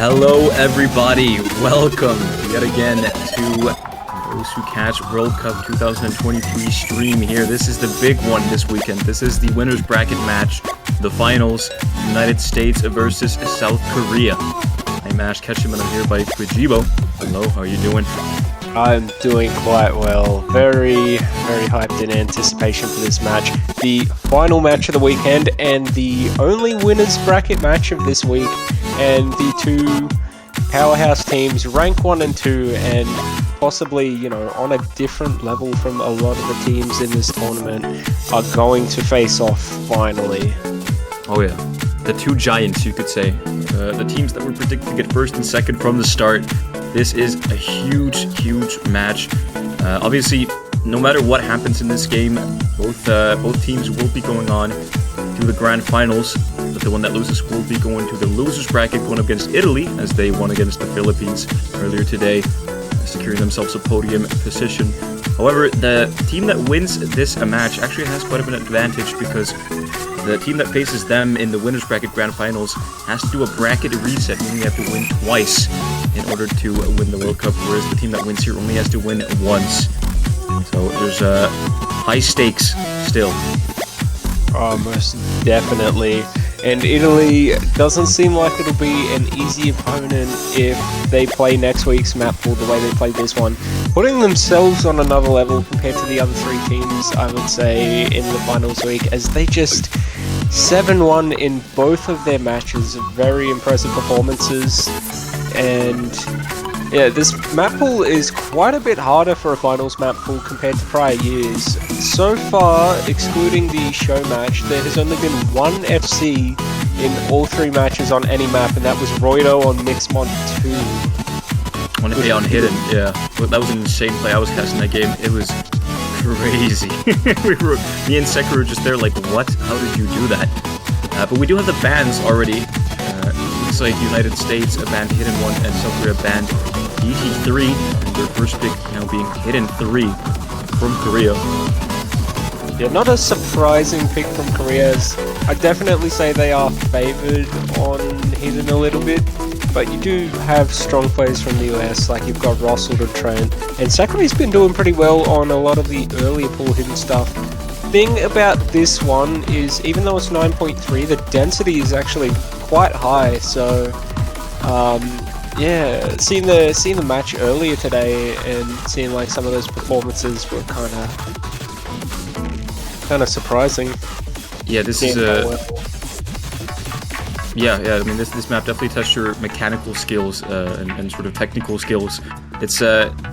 Hello everybody, welcome yet again to Those Who Catch World Cup 2023 stream here. This is the big one this weekend. This is the winner's bracket match, the finals, United States versus South Korea. I'm Ash Ketchum and I'm here by Kujibo. Hello, how are you doing? I'm doing quite well. Very hyped in anticipation for this match. The final match of the weekend and the only winner's bracket match of this week. And the two powerhouse teams, rank 1 and 2, and possibly, on a different level from a lot of the teams in this tournament, are going to face off finally. Oh yeah, the two giants, you could say. The teams that were predicted to get first and second from the start. This is a huge match. Obviously, no matter what happens in this game, both teams will be going on to the grand finals. But the one that loses will be going to the losers bracket, going up against Italy, as they won against the Philippines earlier today, securing themselves a podium position. However, the team that wins this match actually has quite of an advantage, because the team that faces them in the winners bracket grand finals has to do a bracket reset, meaning you have to win twice in order to win the World Cup, whereas the team that wins here only has to win once. So there's high stakes still. Oh, most definitely. And Italy doesn't seem like it'll be an easy opponent if they play next week's map pool the way they played this one. Putting themselves on another level compared to the other three teams, I would say, in the finals week, as they just 7-1 in both of their matches. Very impressive performances. And yeah, this map pool is quite a bit harder for a finals map pool compared to prior years. So far, excluding the show match, there has only been one FC in all three matches on any map, and that was Roido on Mixmon 2. On Hidden, yeah. That was an insane play. I was casting that game. It was crazy. Me and Sekiro were just there like, what? How did you do that? But we do have the bans already. Looks like United States banned Hidden 1 and South Korea banned DT3, and their first pick now being Hidden 3 from Korea. Yeah, not a surprising pick from Korea. I'd definitely say they are favoured on Hidden a little bit, but you do have strong players from the US, like you've got Russell and Trent, and Sakuri's been doing pretty well on a lot of the earlier pool Hidden stuff. Thing about this one is, even though it's 9.3, the density is actually quite high, so yeah, seeing the match earlier today and seeing like some of those performances were kind of surprising. Yeah, this is a yeah. I mean, this map definitely tests your mechanical skills and sort of technical skills. It's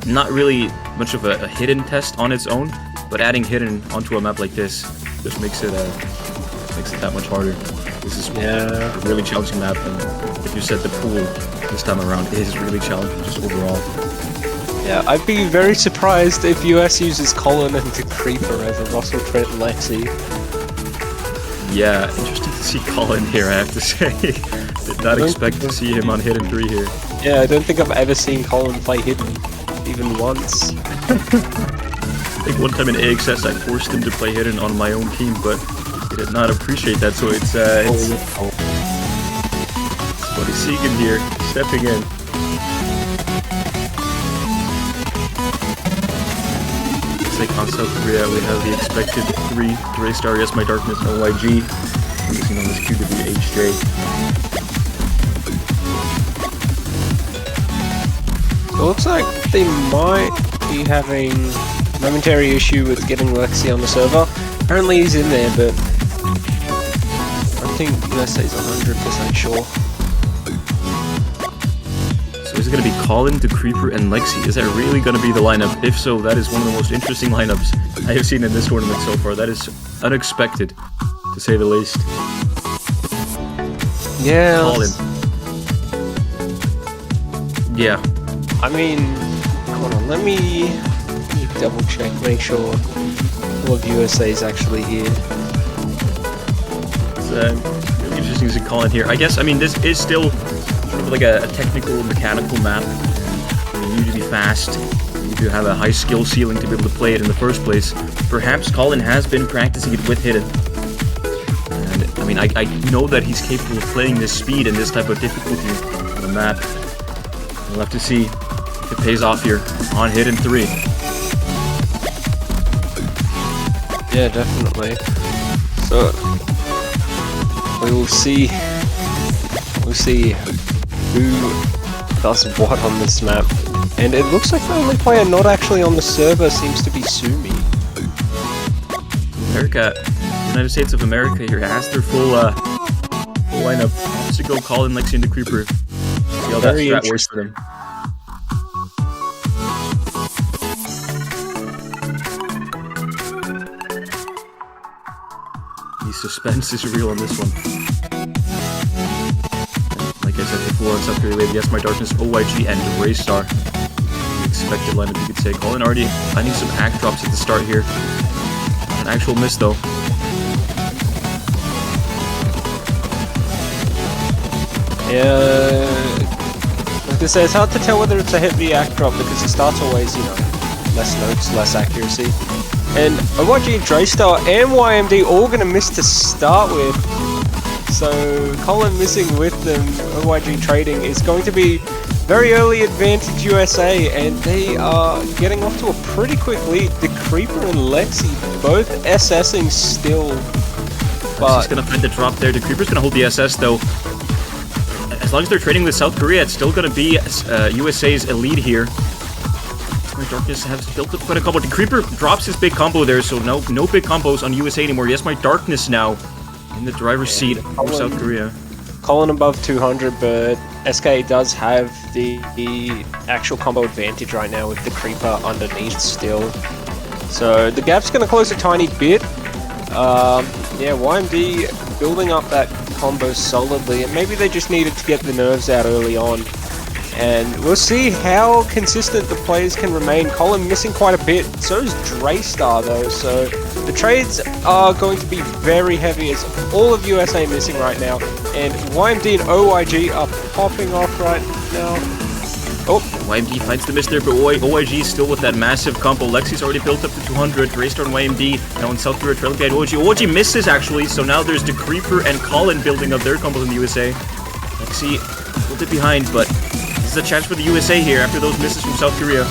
not really much of a hidden test on its own, but adding hidden onto a map like this just makes it that much harder. This is a really challenging map, and if you said the pool this time around is really challenging just overall. Yeah, I'd be very surprised if US uses Colin and the Creeper over Russell, Trent, and Lexi. Yeah, interesting to see Colin here, I have to say. Did not expect to see him on Hidden 3 here. Yeah, I don't think I've ever seen Colin play Hidden, even once. I think one time in AXS I forced him to play Hidden on my own team, but he did not appreciate that, so it's Buddy Segan here, stepping in. Looks like on South Korea we have the expected 3 Greystar, Yes My Darkness, and OYG. Using on this QWHJ. It looks like they might be having a momentary issue with getting Lexi on the server. Apparently he's in there, but I think USA's 100% sure. So is it going to be Colin, the Creeper, and Lexi? Is that really going to be the lineup? If so, that is one of the most interesting lineups I have seen in this tournament so far. That is unexpected, to say the least. Yeah. Colin. Yeah. I mean, hold on, let me double check, make sure all of USA is actually here. It's really interesting to see Colin here. I guess, I mean, this is still sort of like a technical, mechanical map. You need to be fast. You need to have a high skill ceiling to be able to play it in the first place. Perhaps Colin has been practicing it with Hidden. And, I mean, I know that he's capable of playing this speed and this type of difficulty on a map. We'll have to see if it pays off here on Hidden 3. Yeah, definitely. So we will see. We'll see who does what on this map. And it looks like the only player not actually on the server seems to be Sumi. America, United States of America here has their full lineup. Wants to go Colin, Lexi, and the Creeper. See how that Very strat works for them. The suspense is real on this one. Like I said before, on South Korea, we have Yes My Darkness, OYG, and Raystar. The expected lineup, you could say. Colin already finding some act drops at the start here. An actual miss, though. Yeah, like I say, it's hard to tell whether it's a heavy act drop because the start's always, you know, less notes, less accuracy. And OYG, Draystar, and YMD all going to miss to start with. So Colin missing with them, OYG trading, is going to be very early advantage USA, and they are getting off to a pretty quick lead. The Creeper and Lexi both SSing still. But Lexi's going to find the drop there. The Creeper's going to hold the SS, though. As long as they're trading with South Korea, it's still going to be USA's elite here. Darkness has built up quite a combo. The Creeper drops his big combo there, so no big combos on USA anymore. Yes, My Darkness now in the driver's seat for South Korea. Colin above 200, but SK does have the actual combo advantage right now with the Creeper underneath still. So the gap's going to close a tiny bit. Yeah, YMD building up that combo solidly, and maybe they just needed to get the nerves out early on. And we'll see how consistent the players can remain. Colin missing quite a bit, so is Draystar though, so the trades are going to be very heavy as all of USA missing right now, and YMD and OYG are popping off right now. Oh, YMD finds the miss there, but OYG is still with that massive combo. Lexi's already built up to 200. Raystar and YMD now in South Korea trailing behind OYG. OYG misses actually, so now there's the Creeper and Colin building up their combos in the USA. Lexi a little bit behind, but this is a chance for the USA here after those misses from South Korea.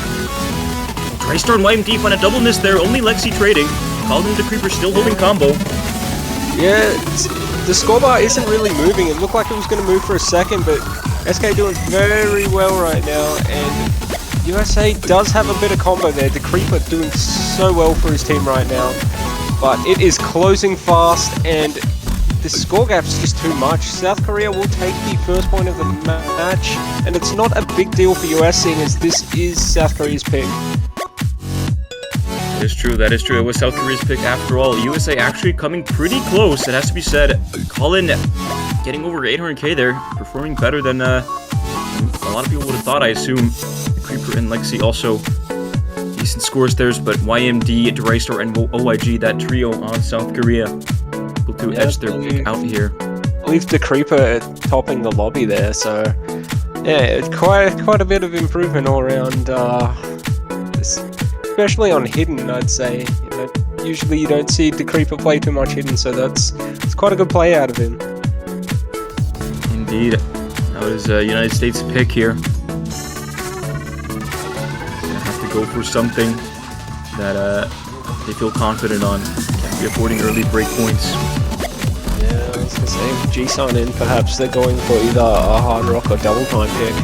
Raystar and YMD find a double miss there, only Lexi trading. Colin and the Creeper still holding combo. yeah, the scorebar isn't really moving. It looked like it was going to move for a second, but SK doing very well right now, and USA does have a bit of combo there. The Creeper doing so well for his team right now, but it is closing fast, and the score gap's just too much. South Korea will take the first point of the match, and it's not a big deal for US seeing as this is South Korea's pick. That is true, that is true. It was South Korea's pick after all. USA actually coming pretty close, it has to be said. Colin getting over 800k there, performing better than a lot of people would have thought, I assume. The Creeper and Lexi also decent scores there, but YMD, Draystar, and OYG, that trio on South Korea, able to edge their pick out here. I believe the Creeper topping the lobby there, so yeah, quite a bit of improvement all around, especially on Hidden, I'd say. You know, usually you don't see the Creeper play too much Hidden, so it's quite a good play out of him. Indeed. That was a United States pick here. Have to go for something that they feel confident on. Can't be affording early break points. Yeah, I was gonna say, with G-Sun in, perhaps they're going for either a Hard Rock or Double Time pick.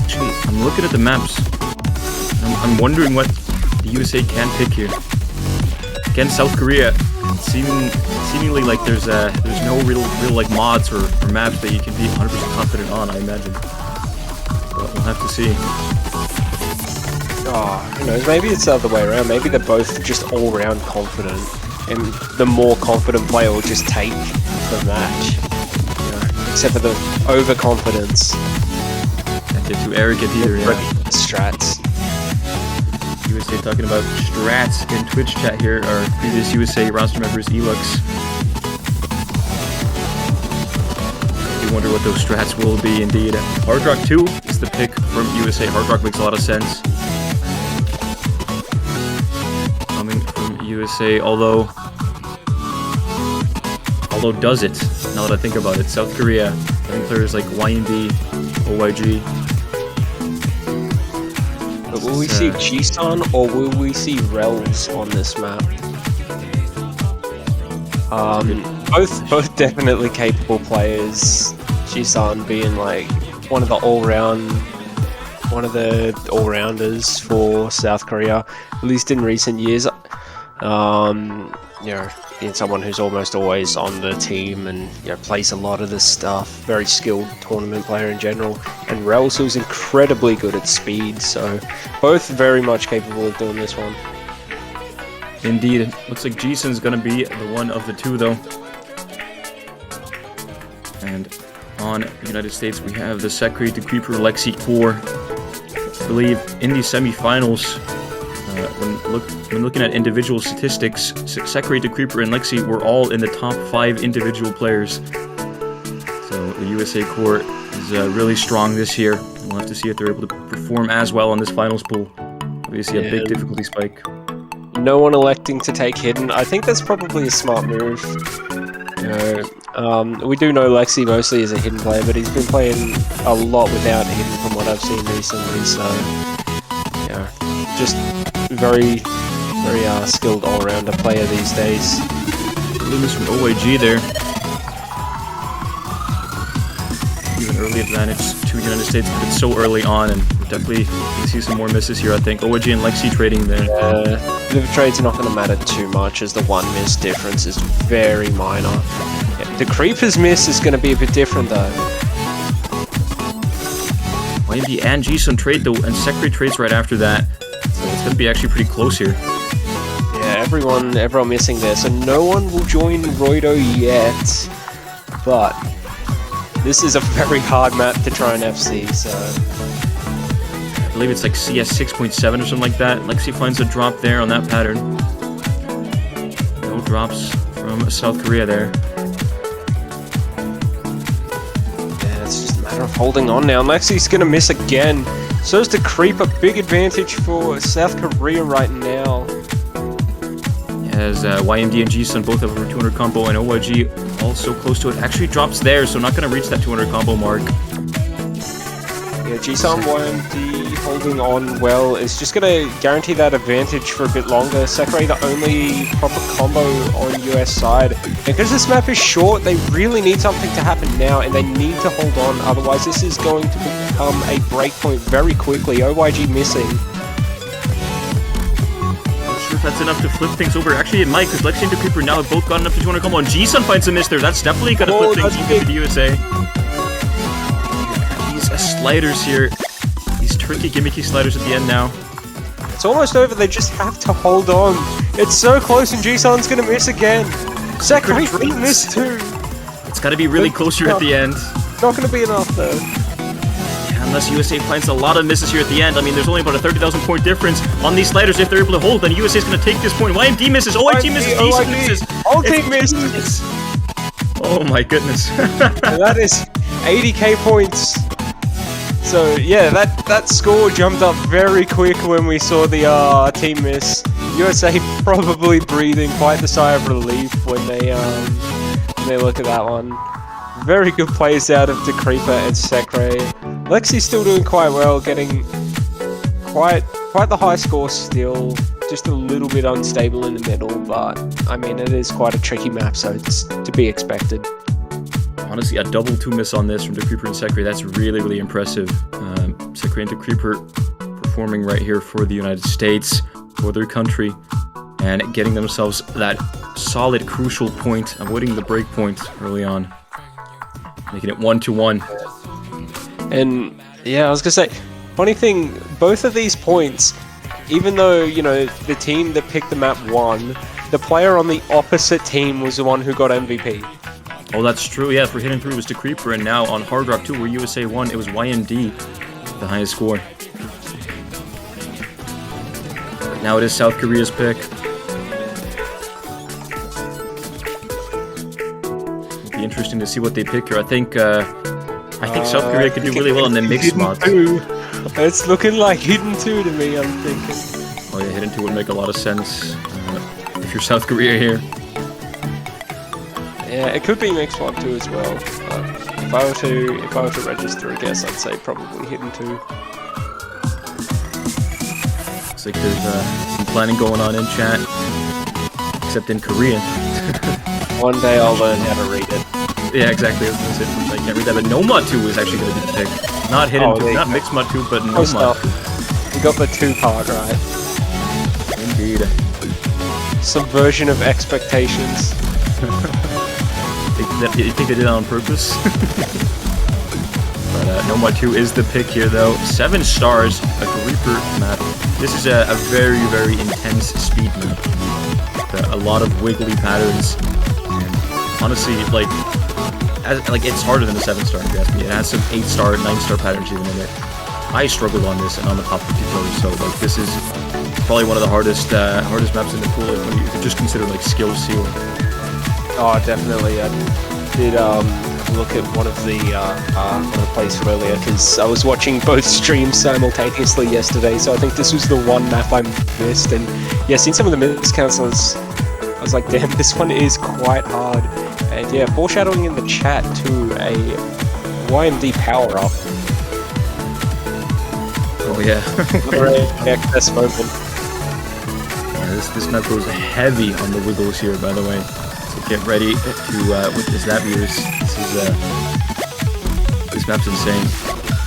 Actually, I'm looking at the maps. I'm wondering what the USA can pick here. Against South Korea, seemingly like there's no real like mods or maps that you can be 100% confident on, I imagine. But we'll have to see. Oh, who knows, maybe it's the other way around. Maybe they're both just all-round confident, and the more confident player will just take the match. You know, except for the overconfidence. Can't get too arrogant either, yeah. Strats. USA talking about strats in Twitch chat here, our previous USA roster members, Elux. I do wonder what those strats will be indeed. Hard Rock 2 is the pick from USA. Hard Rock makes a lot of sense. Coming from USA, although Although does it, now that I think about it. South Korea, having players like YND, OYG. But will we see Jisun or will we see Rels on this map? Both definitely capable players. Jisun being like one of the all-rounders for South Korea, at least in recent years. You know, being someone who's almost always on the team and, you know, plays a lot of this stuff. Very skilled tournament player in general. And Rels, who's incredibly good at speed, so both very much capable of doing this one. Indeed. It looks like Jisun's gonna be the one of the two, though. And on the United States, we have the Sekrete, the Creeper, Lexi Core. I believe in the semifinals, when looking at individual statistics, Sekrete, the Creeper, and Lexi were all in the top 5 individual players. So the USA core is really strong this year. We'll have to see if they're able to perform as well on this finals pool. Obviously, a big difficulty spike. No one electing to take Hidden. I think that's probably a smart move. You know, we do know Lexi mostly as a Hidden player, but he's been playing a lot without Hidden from what I've seen recently. So, yeah, just very skilled all-rounder player these days. Loomis from OYG there. Even early advantage to the United States, but it's so early on, and definitely see some more misses here, I think. OYG and Lexi trading there. The trades are not going to matter too much, as the one miss difference is very minor. Yeah, the Creeper's miss is going to be a bit different, though. YMD and Jisun trade, though, and Sekrete trades right after that. So it's going to be actually pretty close here. Yeah, everyone missing there, so no one will join Roido yet, but this is a very hard map to try and FC, so... I believe it's like CS 6.7 or something like that. Lexi finds a drop there on that pattern. No drops from South Korea there. Yeah, it's just a matter of holding on now. Lexi's gonna miss again. So is the Creeper. Big advantage for South Korea right now. As YMD and Jisun both have over 200 combo, and OYG also close to it. Actually drops there, so not going to reach that 200 combo mark. Yeah, Jisun YMD holding on well is just going to guarantee that advantage for a bit longer. Sekrete the only proper combo on US side. And because this map is short, they really need something to happen now, and they need to hold on, otherwise this is going to become a breakpoint very quickly. OYG missing. If that's enough to flip things over. Actually, it might, because Lexi and the Creeper now have both gotten up to 200 combo, and Jisun finds a miss there. That's definitely going to flip things over to the USA. These sliders here. These tricky, gimmicky sliders at the end now. It's almost over. They just have to hold on. It's so close, and Jisun's going to miss again. Sekrete missed too. It's got to be really close here at the end. Not going to be enough, though. Unless USA finds a lot of misses here at the end. I mean, there's only about a 30,000 point difference on these sliders. If they're able to hold, then USA is going to take this point. YMD misses, OYG misses, Jisun misses. Whole team misses. Oh my goodness. That is 80k points. So yeah, that score jumped up very quick when we saw the team miss. USA probably breathing quite the sigh of relief when they look at that one. Very good plays out of the Creeper and Sekrete. Lexi's still doing quite well, getting quite the high score still. Just a little bit unstable in the middle, but I mean it is quite a tricky map, so it's to be expected. Honestly, a double 2 miss on this from the Creeper and Sekrete. That's really, really impressive. Sekrete and the Creeper performing right here for the United States, for their country, and getting themselves that solid, crucial point, avoiding the break point early on. Making it 1-1. And yeah, I was gonna say, funny thing, both of these points, even though, you know, the team that picked the map won, the player on the opposite team was the one who got MVP. Oh, that's true. Yeah, for Hidden 3 it was the Creeper, and now on Hard Rock 2, where USA won, it was YMD, the highest score. But now it is South Korea's pick. It'll be interesting to see what they pick here. I think South Korea could do really well in the mixed mods. It's looking like Hidden 2 to me, I'm thinking. Oh yeah, Hidden 2 would make a lot of sense if you're South Korea here. Yeah, it could be Mixed Mod 2 as well. But if I were to register a guess, I'd say probably Hidden 2. Looks like there's some planning going on in chat, except in Korean. One day I'll learn how to read it. Yeah, exactly. I was gonna say, I can't read that, but Nomad 2 is actually gonna be the pick. Not Hidden 2, not Mixed Mod 2, but Close Nomad. enough. We got the 2-part right. Indeed. Subversion of expectations. You think they did that on purpose? But Nomad 2 is the pick here, though. 7 stars, a Reaper map. This is a very, very intense speed map. A lot of wiggly patterns. And honestly, it's harder than a 7-star, if you ask me. It has some 8-star, 9-star patterns even in it. I struggled on this, and I'm a top 50 player, so like this is probably one of the hardest maps in the pool. If you could just consider like skill ceiling. Oh, definitely. I did look at one of the plays earlier because I was watching both streams simultaneously yesterday. So I think this was the one map I missed, and yeah, seeing some of the miscounts, I was like, damn, this one is quite hard. And yeah, foreshadowing in the chat to a YMD power up. Oh yeah. Excess moment. Yeah, this map goes heavy on the wiggles here, by the way. So get ready to witness that, viewers. This map's insane.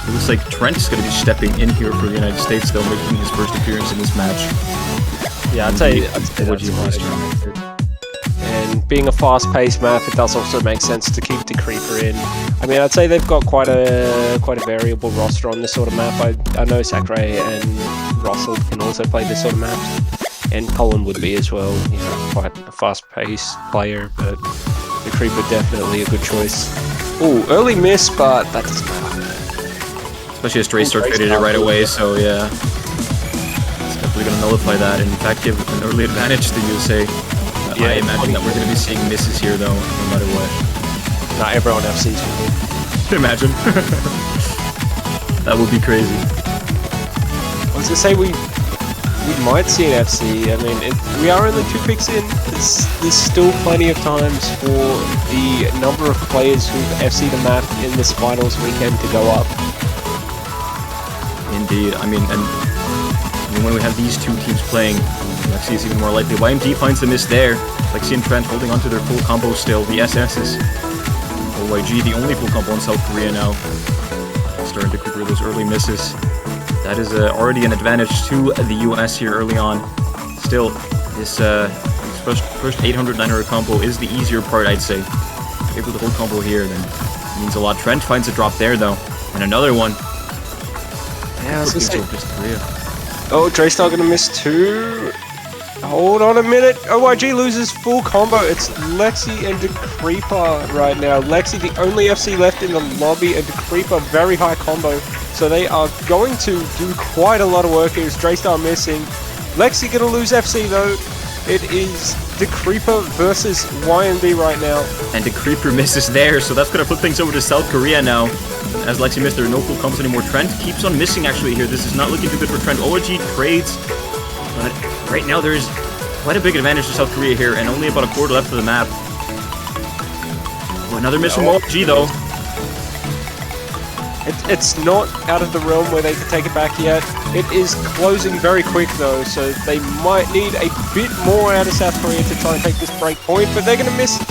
It looks like Trent is going to be stepping in here for the United States, though, making his first appearance in this match. Yeah, I'd say that's quite. And being a fast-paced map, it does also make sense to keep the Creeper in. I mean, I'd say they've got quite a variable roster on this sort of map. I know Sakurai and Russell can also play this sort of map, and Colin would be as well. You know, quite a fast-paced player, but the Creeper definitely a good choice. Ooh, early miss, but that doesn't matter. Especially as Draystar traded it right away, so yeah. It's definitely going to nullify that, and in fact give an early advantage to the USA. I imagine that we're going to be seeing misses here, though, no matter what. Not everyone FCs for me. Imagine. That would be crazy. I was going to say we might see an FC. I mean, we are only 2 picks in. There's still plenty of times for the number of players who've FC'd a map in this finals weekend to go up. Indeed. I mean, when we have these two teams playing, Lexi is even more likely. YMD finds the miss there. Lexi and Trent holding onto their full combo still. The SS's. OYG, the only full combo in South Korea now. Starting to cover those early misses. That is already an advantage to the US here early on. Still, this first 800, 900 combo is the easier part, I'd say. Able to hold combo here, then it means a lot. Trent finds a drop there, though. And another one. Yeah, I was gonna say. Just 3. Oh, Draystar gonna miss 2. Hold on a minute. OYG loses full combo. It's Lexi and Decreeper right now. Lexi, the only FC left in the lobby, and Decreeper, very high combo. So they are going to do quite a lot of work here. Draystar missing. Lexi gonna lose FC though. It is Decreeper versus YMD right now. And Decreeper misses there, so that's gonna flip things over to South Korea now. As Lexi missed, there are no full combos anymore. Trent keeps on missing actually here. This is not looking too good for Trent. OYG trades, but right now there's quite a big advantage to South Korea here, and only about a quarter left of the map. Oh, another miss from OYG though. It's not out of the realm where they can take it back yet. It is closing very quick though, so they might need a bit more out of South Korea to try and take this break point, but they're going to miss it.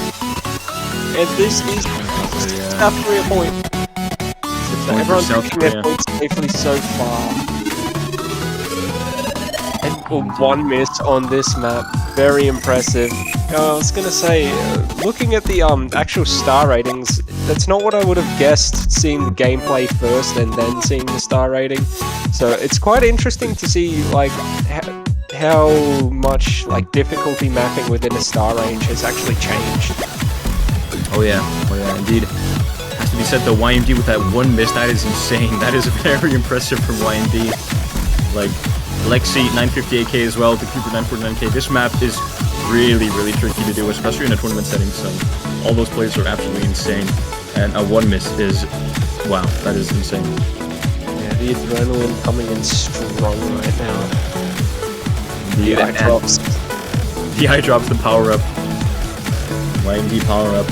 And this is South Korea point. So everyone's taking their points safely so far. And 1 miss on this map. Very impressive. I was going to say, looking at the actual star ratings, that's not what I would have guessed, seeing the gameplay first and then seeing the star rating. So it's quite interesting to see like how much like difficulty mapping within a star range has actually changed. Oh yeah, indeed. Has to be said, the YMD with that 1 miss, that is insane. That is very impressive from YMD. Like, Lexi 950 AK as well, Decreeper 949k. This map is really, really tricky to do, especially in a tournament setting, so all those plays are absolutely insane. And a 1 miss is, wow, that is insane. Yeah, the adrenaline coming in strong right now. The eye drops, the power up. YMD power up.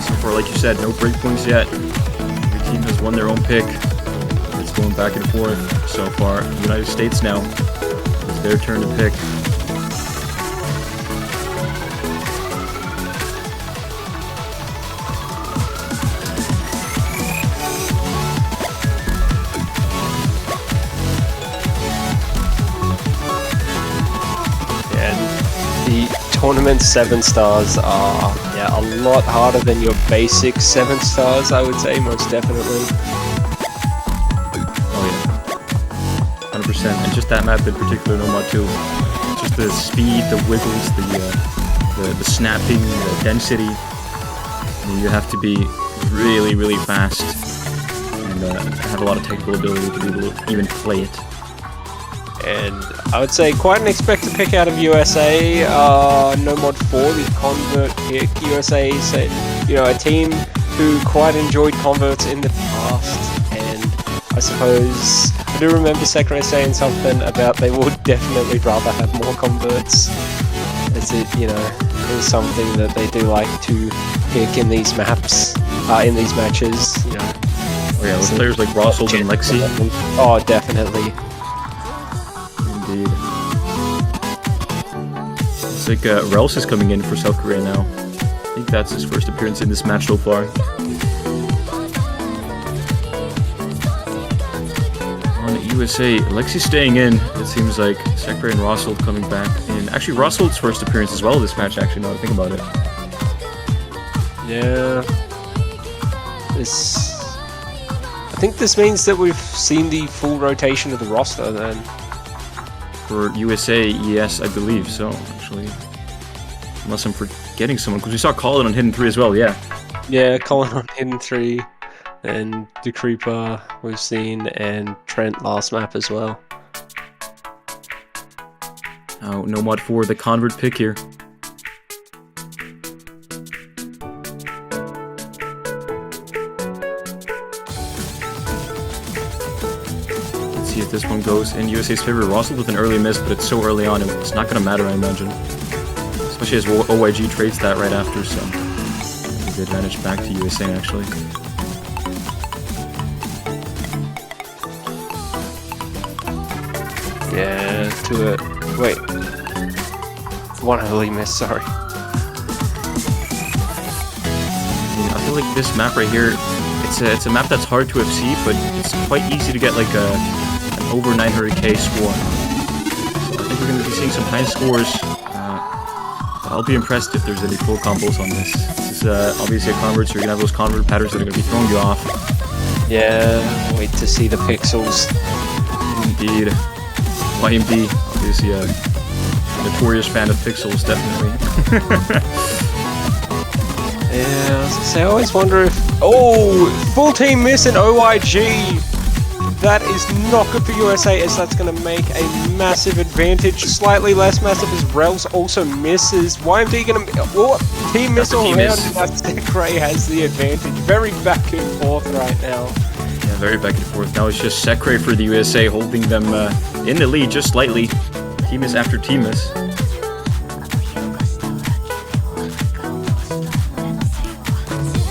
So far, like you said, no breakpoints yet. Your team has won their own pick. It's going back and forth so far. United States now. It's their turn to pick. Tournament 7 stars are a lot harder than your basic 7 stars, I would say, most definitely. Oh yeah, 100%. And just that map in particular, Nomad 2. Just the speed, the wiggles, the snapping, the density. I mean, you have to be really, really fast and have a lot of technical ability to be able to even play it. And I would say quite an expected pick out of USA. Nomad 4, the convert pick. USA is a team who quite enjoyed converts in the past, and I suppose I do remember Sekiro saying something about they would definitely rather have more converts, as it is something that they do like to pick in these maps, in these matches. Oh yeah, with players like Rossold and Lexi. Oh, definitely. Indeed. It's like Rels is coming in for South Korea now. I think that's his first appearance in this match so far. On USA, Lexi staying in. It seems like Sekiro and Rossold coming back in. Actually, Rossold's first appearance as well this match, actually, now that I think about it. Yeah. I think this means that we've seen the full rotation of the roster then. For USA, yes, I believe so, actually. Unless I'm forgetting someone, because we saw Colin on Hidden 3 as well, yeah. Yeah, Colin on Hidden 3, and the Creeper we've seen, and Trent last map as well. Oh, Nomad 4, the convert pick here. See if this one goes in USA's favor. Rossold with an early miss, but it's so early on, it's not going to matter, I imagine. Especially as OYG trades that right after, so the advantage back to USA, actually. Yeah, to it. Wait. One early miss, sorry. I feel like this map right here, it's a map that's hard to FC, but it's quite easy to get like an over 900k score. So I think we're going to be seeing some high scores. I'll be impressed if there's any full combos on this. This is obviously a convert, so you're going to have those convert patterns that are going to be throwing you off. Yeah, wait to see the pixels. Indeed. YMD, obviously a notorious fan of pixels, definitely. Yeah, I was gonna say, I always wonder if... Oh! Full team miss in OYG! That is not good for USA, as that's going to make a massive advantage. Slightly less massive as Rels also misses. YMD going to... Oh, team miss all around. Sekiro has the advantage. Very back and forth right now. Yeah, very back and forth. Now it's just Sekiro for the USA, holding them in the lead just slightly. Team miss after team miss.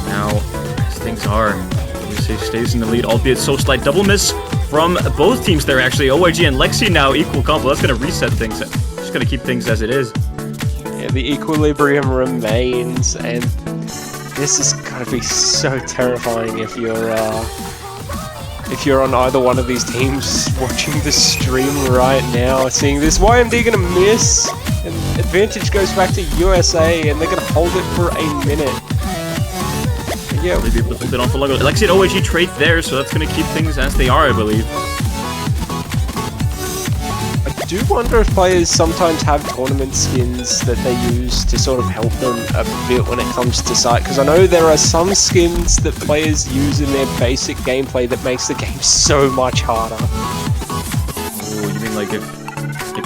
Now, as things are, USA stays in the lead, albeit so slight. Double miss from both teams there, actually. OYG and Lexi now equal combo. That's going to reset things. Just going to keep things as it is. Yeah, the equilibrium remains, and this is going to be so terrifying if you're on either one of these teams watching the stream right now, seeing this. YMD going to miss, and advantage goes back to USA, and they're going to hold it for a minute. Yeah, maybe able to hold it on for longer. Lexi and OYG trade there, so that's going to keep things as they are, I believe. I do wonder if players sometimes have tournament skins that they use to sort of help them a bit when it comes to sight, because I know there are some skins that players use in their basic gameplay that makes the game so much harder. Oh, you mean like if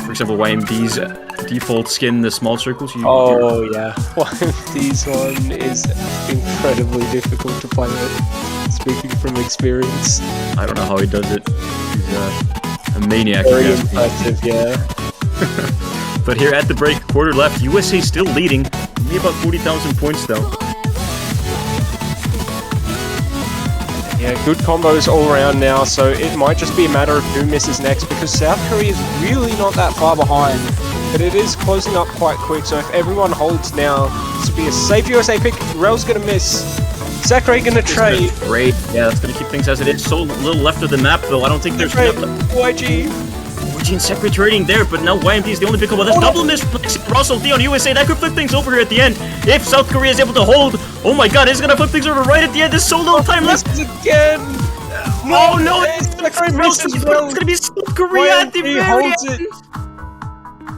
for example, YMD's default skin, the small circles? Oh yeah, YMD's one is incredibly difficult to play with, speaking from experience. I don't know how he does it. He's a maniac. Very impressive, yeah. But here at the break, quarter left, USA still leading. Only about 40,000 points though. Yeah, good combos all around now, so it might just be a matter of who misses next, because South Korea is really not that far behind, but it is closing up quite quick, so if everyone holds now, this would be a safe USA pick. Rel's gonna miss. Sakurai gonna trade. Great, yeah, that's gonna keep things as it is. So little left of the map though, I don't think there's enough left. YG. YG and Sakurai trading there, but now YMD is the only pick up. That's double miss. Russell D on USA, that could flip things over here at the end. If South Korea is able to hold, oh my god, it's gonna flip things over right at the end. There's so little time left. Again. Oh no, it's gonna be South Korea at the very end.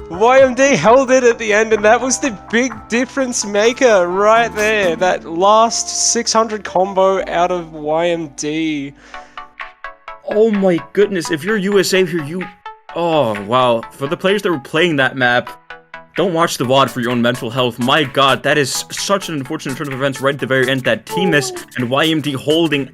YMD held it at the end, and that was the big difference maker right there. That last 600 combo out of YMD. Oh my goodness, if you're USA here, oh wow. For the players that were playing that map, don't watch the VOD for your own mental health. My god, that is such an unfortunate turn of events right at the very end. That team miss and YMD holding,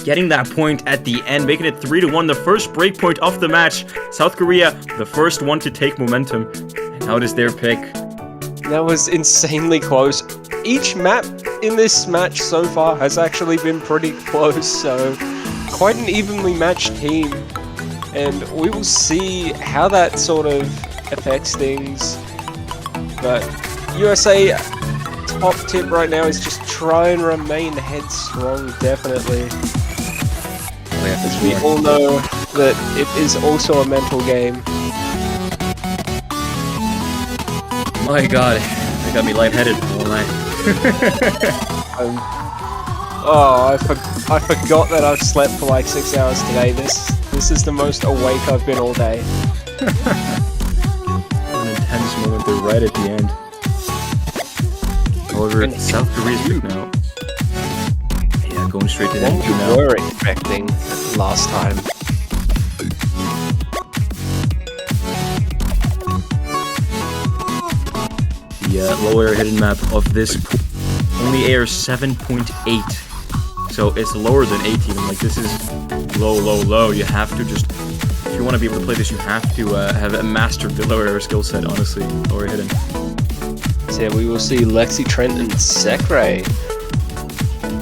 getting that point at the end, making it 3-1, the first break point of the match. South Korea, the first one to take momentum. And how does their pick? That was insanely close. Each map in this match so far has actually been pretty close, so quite an evenly matched team. And we will see how that sort of affects things. But USA top tip right now is just try and remain headstrong, definitely. As we all know that it is also a mental game. My god, they got me lightheaded all night. I forgot that I've slept for like 6 hours today. This is the most awake I've been all day. An intense moment there right at the end. However, South Korea's pick now. Yeah, going straight to the end now. We were expecting last time. The low air hidden map of this pool only airs 7.8. So it's lower than 8 even. Like, this is low. You have to just, if you want to be able to play this, you have to have mastered the lower air skill set, honestly. Lower hidden. So yeah, we will see Lexi, Trent, and Sakurai.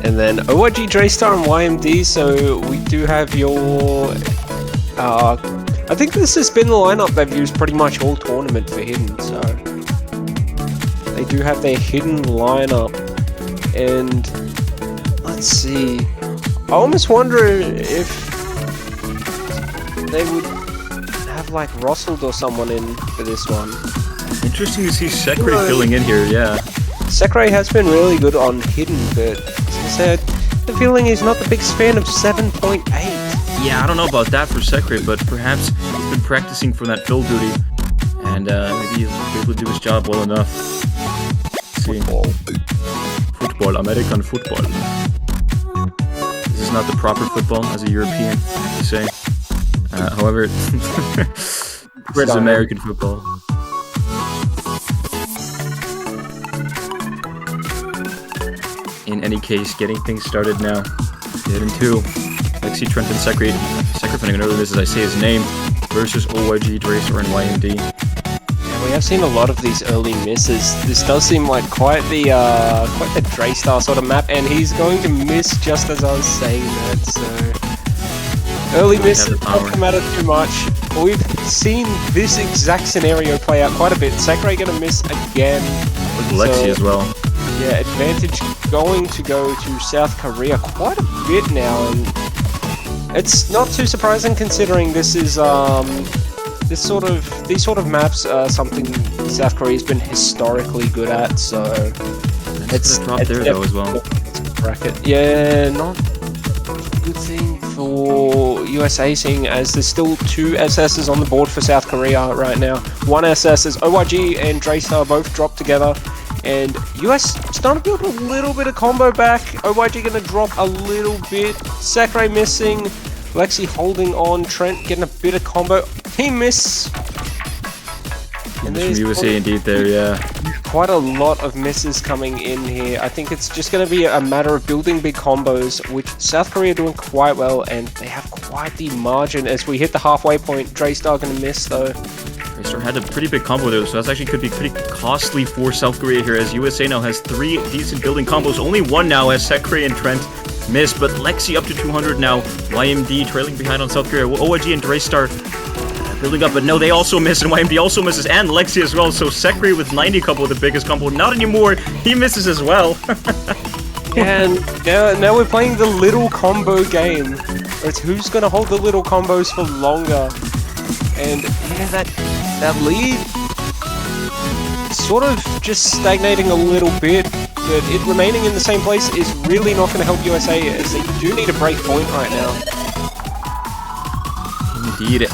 And then OYG, Draystar, and YMD, so we do have your... I think this has been the lineup they've used pretty much all tournament for hidden, so... They do have their hidden lineup, and... Let's see... I almost wonder if... they would have, like, Russelled or someone in for this one. Interesting to see Sakurai filling in here, yeah. Sakurai has been really good on hidden, but as I said, the feeling he's not the biggest fan of 7.8. Yeah, I don't know about that for Sakurai, but perhaps he's been practicing for that fill duty, and maybe he'll be able to do his job well enough. Let's see. Football, American football. This is not the proper football as a European, I have to say. However, it's American football. In any case, getting things started now. Hidden 2. Lexi, Trent, and Sakurai. Sakurai finding another this as I say his name. Versus OYG, Draystar, and YMD. Yeah, we have seen a lot of these early misses. This does seem like quite the Draystar sort of map, and he's going to miss just as I was saying that, so... Early misses don't come out of too much. We've seen this exact scenario play out quite a bit. Sakurai gonna miss again. With Lexi as well. Yeah, advantage going to go to South Korea quite a bit now, and it's not too surprising considering this is these sort of maps are something South Korea's been historically good at. So it's drop there though as well. Bracket, yeah, not a good thing for USA, seeing as there's still 2 SSs on the board for South Korea right now. One SS is OYG and Draystar both dropped together. And US starting to build a little bit of combo back. OYG gonna drop a little bit. Sakurai missing. Lexi holding on. Trent getting a bit of combo. Team miss. And there's USA indeed there, yeah. Quite a lot of misses coming in here. I think it's just gonna be a matter of building big combos, which South Korea are doing quite well, and they have quite the margin as we hit the halfway point. Draystar gonna miss though. Blackstar had a pretty big combo there, so that actually could be pretty costly for South Korea here, as USA now has 3 decent building combos. Only 1 now, as Sekre and Trent missed, but Lexi up to 200 now. YMD trailing behind on South Korea. OIG and Draystar building up, but no, they also miss, and YMD also misses, and Lexi as well. So Sekre with 90 combo with the biggest combo. Not anymore. He misses as well. And now we're playing the little combo game. It's who's gonna hold the little combos for longer. And yeah, that lead sort of just stagnating a little bit, but it remaining in the same place is really not going to help USA, as they do need a break point right now. Indeed.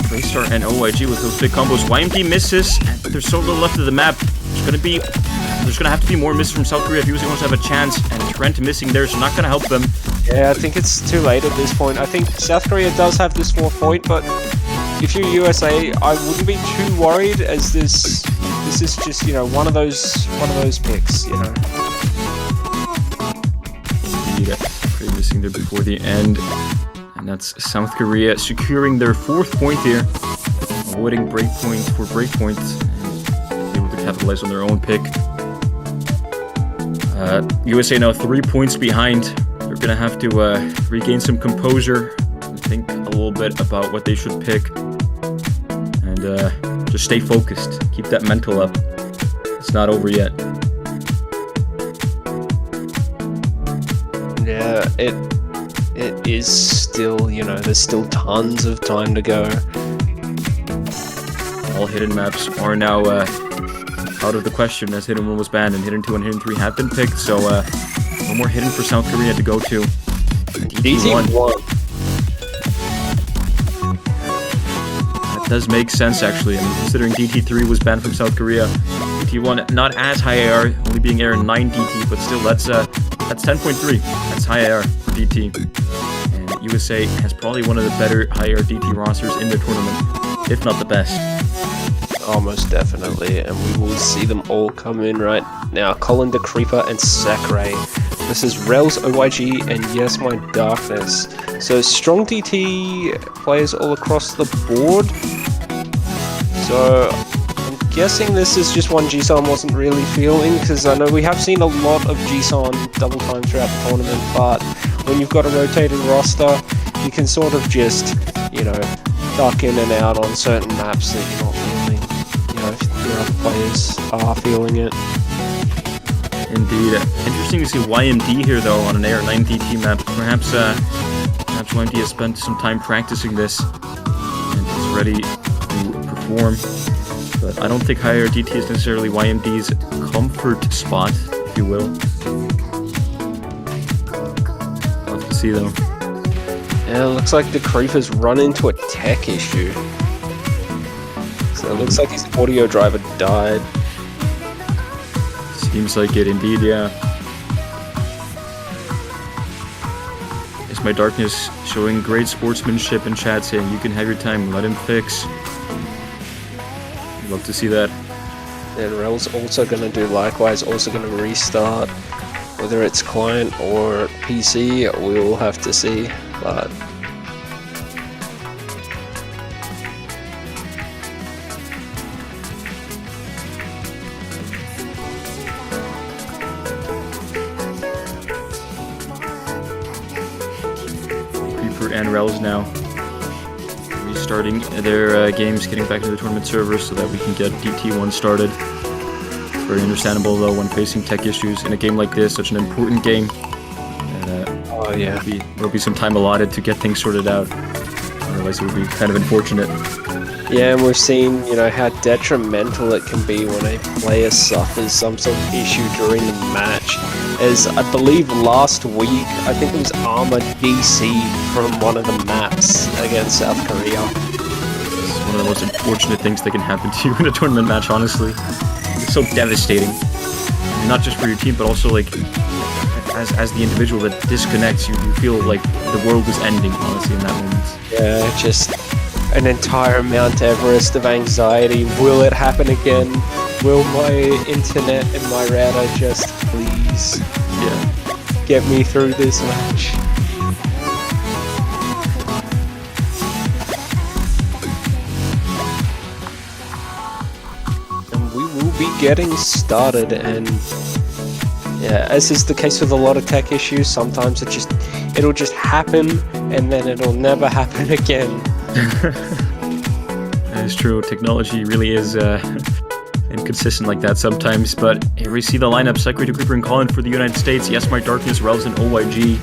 Draystar and OIG with those big combos. YMD misses, but there's so little left of the map. There's gonna have to be more misses from South Korea if USA wants to have a chance, and Trent missing there, so not gonna help them. Yeah, I think it's too late at this point. I think South Korea does have this 4th point, but if you're USA, I wouldn't be too worried, as this is just, you know, one of those picks, you know. Indeed, Korea missing there before the end, and that's South Korea securing their 4th point here, avoiding breakpoint for breakpoints, and able to capitalize on their own pick. USA now 3 points behind. They're gonna have to regain some composure, think a little bit about what they should pick, and just stay focused. Keep that mental up. It's not over yet. Yeah, it is still, you know, there's still tons of time to go. All hidden maps are now out of the question, as Hidden 1 was banned, and Hidden 2 and Hidden 3 have been picked, so no more Hidden for South Korea to go to. DT1. That does make sense, actually. I mean, considering DT3 was banned from South Korea, DT1 not as high AR, only being AR 9 DT, but still that's 10.3. That's high AR for DT. And USA has probably one of the better high AR DT rosters in the tournament, if not the best. Almost definitely, and we will see them all come in right now. Colin the Creeper and Sekre. This is Rels, OIG, and Yes My Darkness. So strong DT players all across the board. So I'm guessing this is just one GSON wasn't really feeling, because I know we have seen a lot of GSON double time throughout the tournament, but when you've got a rotating roster, you can sort of just, you know, duck in and out on certain maps that you're not feeling. You know, if your other players are feeling it. Indeed. Interesting to see YMD here, though, on an AR9 DT map. Perhaps YMD has spent some time practicing this and is ready to perform. But I don't think higher DT is necessarily YMD's comfort spot, if you will. We'll have to see, though. Yeah, it looks like the Creeper's run into a tech issue. So it looks like his audio driver died. Seems like it, indeed, yeah. Is My Darkness showing great sportsmanship in chat, saying you can have your time, let him fix. Love to see that. And Rel's also going to do likewise, also going to restart. Whether it's client or PC, we will have to see, but... and Rels now restarting their games, getting back to the tournament server so that we can get DT1 started. It's very understandable, though, when facing tech issues in a game like this, such an important game. Oh yeah, there'll be some time allotted to get things sorted out. Otherwise, it would be kind of unfortunate. Yeah, and we've seen, you know, how detrimental it can be when a player suffers some sort of issue during the match. As I believe last week, I think it was Armor DC from one of the maps against South Korea. It's one of the most unfortunate things that can happen to you in a tournament match, honestly. It's so devastating. Not just for your team, but also, like, as the individual that disconnects, you feel like the world is ending, honestly, in that moment. Yeah, just an entire Mount Everest of anxiety. Will it happen again? Will my internet and my router just please get me through this match? be getting started, and yeah, as is the case with a lot of tech issues, sometimes it'll just happen, and then it'll never happen again. That is true. Technology really is inconsistent like that sometimes. But here we see the lineup: Sekri, Creeper, and Colin for the United States. Yes, My Darkness, Relz, and OYG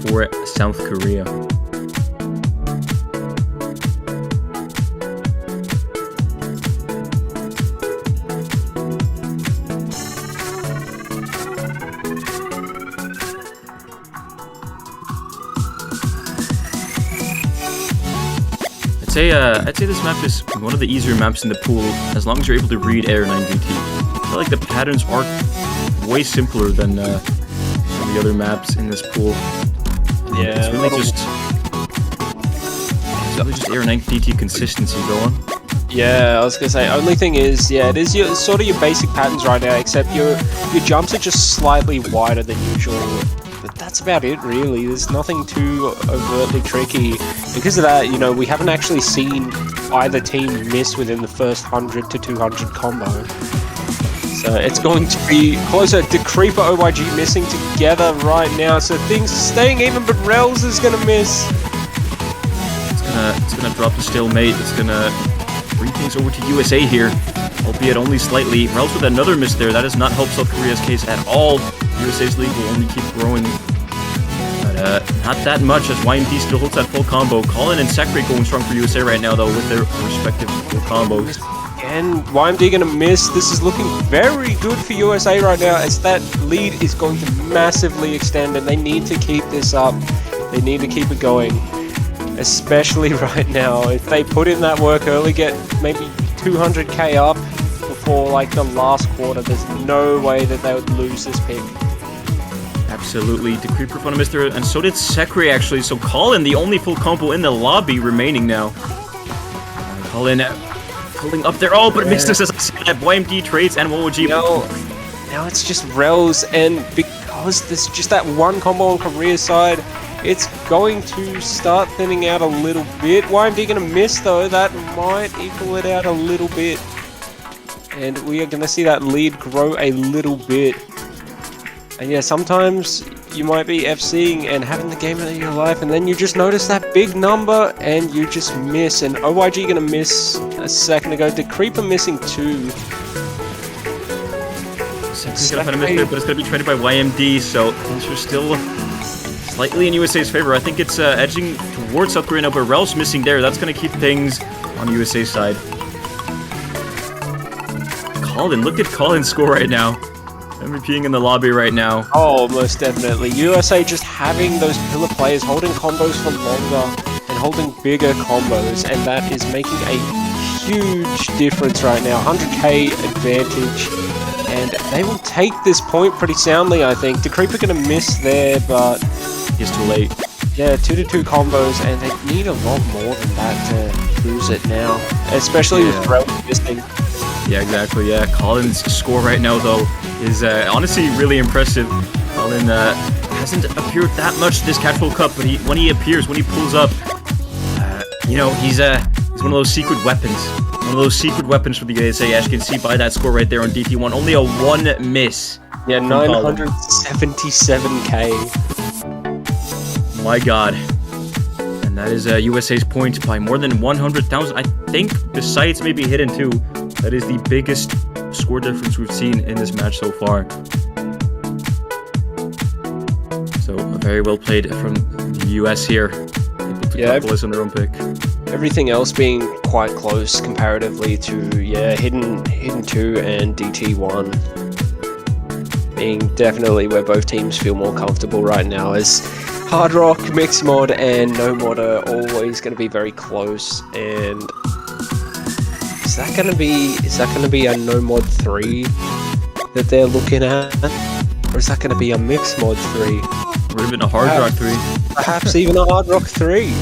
for South Korea. I'd say this map is one of the easier maps in the pool, as long as you're able to read AR9DT. I feel like the patterns are way simpler than the other maps in this pool. Yeah, it's really just AR9DT consistency. Go on. Yeah, I was gonna say, only thing is, yeah, it is sort of your basic patterns right now, except your jumps are just slightly wider than usual. But that's about it, really. There's nothing too overtly tricky. Because of that, we haven't actually seen either team miss within the first 100 to 200 combo. So it's going to be closer. Decreeper, OYG missing together right now. So things are staying even, but Relz is going to miss. It's gonna drop the stalemate. It's gonna bring things over to USA here, albeit only slightly. Relz with another miss there. That does not help South Korea's case at all. USA's lead will only keep growing, but not that much as YMD still holds that full combo. Colin and Sekri going strong for USA right now, though, with their respective full combos. And YMD gonna miss. This is looking very good for USA right now, as that lead is going to massively extend, and they need to keep this up. They need to keep it going, especially right now. If they put in that work early, get maybe 200k up before like the last quarter, there's no way that they would lose this pick. Absolutely. Decreeper found a miss there, and so did Sekri actually. So Colin, the only full combo in the lobby remaining now. Colin pulling up there. Oh, but it missed us as I said that. YMD trades and OYG. Now it's just Relz, and because there's just that one combo on Korea's side, it's going to start thinning out a little bit. YMD gonna miss though. That might equal it out a little bit. And we are going to see that lead grow a little bit. And yeah, sometimes you might be FCing and having the game of your life, and then you just notice that big number and you just miss. And OYG going to miss a second ago. Decreeper missing 2. Sekri's going to find a miss there, but it's going to be traded by YMD, so things are still slightly in USA's favor. I think it's edging towards South Korea now, but Relz missing there. That's going to keep things on USA's side. Colin, look at Colin's score right now. MVPing in the lobby right now. Oh, most definitely. USA just having those pillar players holding combos for longer and holding bigger combos, and that is making a huge difference right now. 100k advantage, and they will take this point pretty soundly, I think. Decreeper gonna miss there, but he's too late. Yeah, 2-2 combos, and they need a lot more than that to lose it now, especially with Relz missing. Yeah, exactly. Yeah, Colin's score right now, though, is honestly really impressive. Colin hasn't appeared that much this Catchful Cup, but when he appears, when he pulls up, he's one of those secret weapons. One of those secret weapons for the USA, as you can see by that score right there on DT1. Only a 1 miss. Yeah, 977k. My God. And that is USA's point by more than 100,000. I think, besides maybe Hidden 2, that is the biggest score difference we've seen in this match so far. So, very well played from the US here. Able to capitalize on their own pick. Everything else being quite close comparatively to, Hidden 2 and DT1. Being definitely where both teams feel more comfortable right now, as Hard Rock, Mixed Mod, and No Mod are always going to be very close. And is that going to be a No Mod 3 that they're looking at, or is that going to be a Mixed Mod 3? Or even a Hard Rock 3. Perhaps even a Hard Rock 3.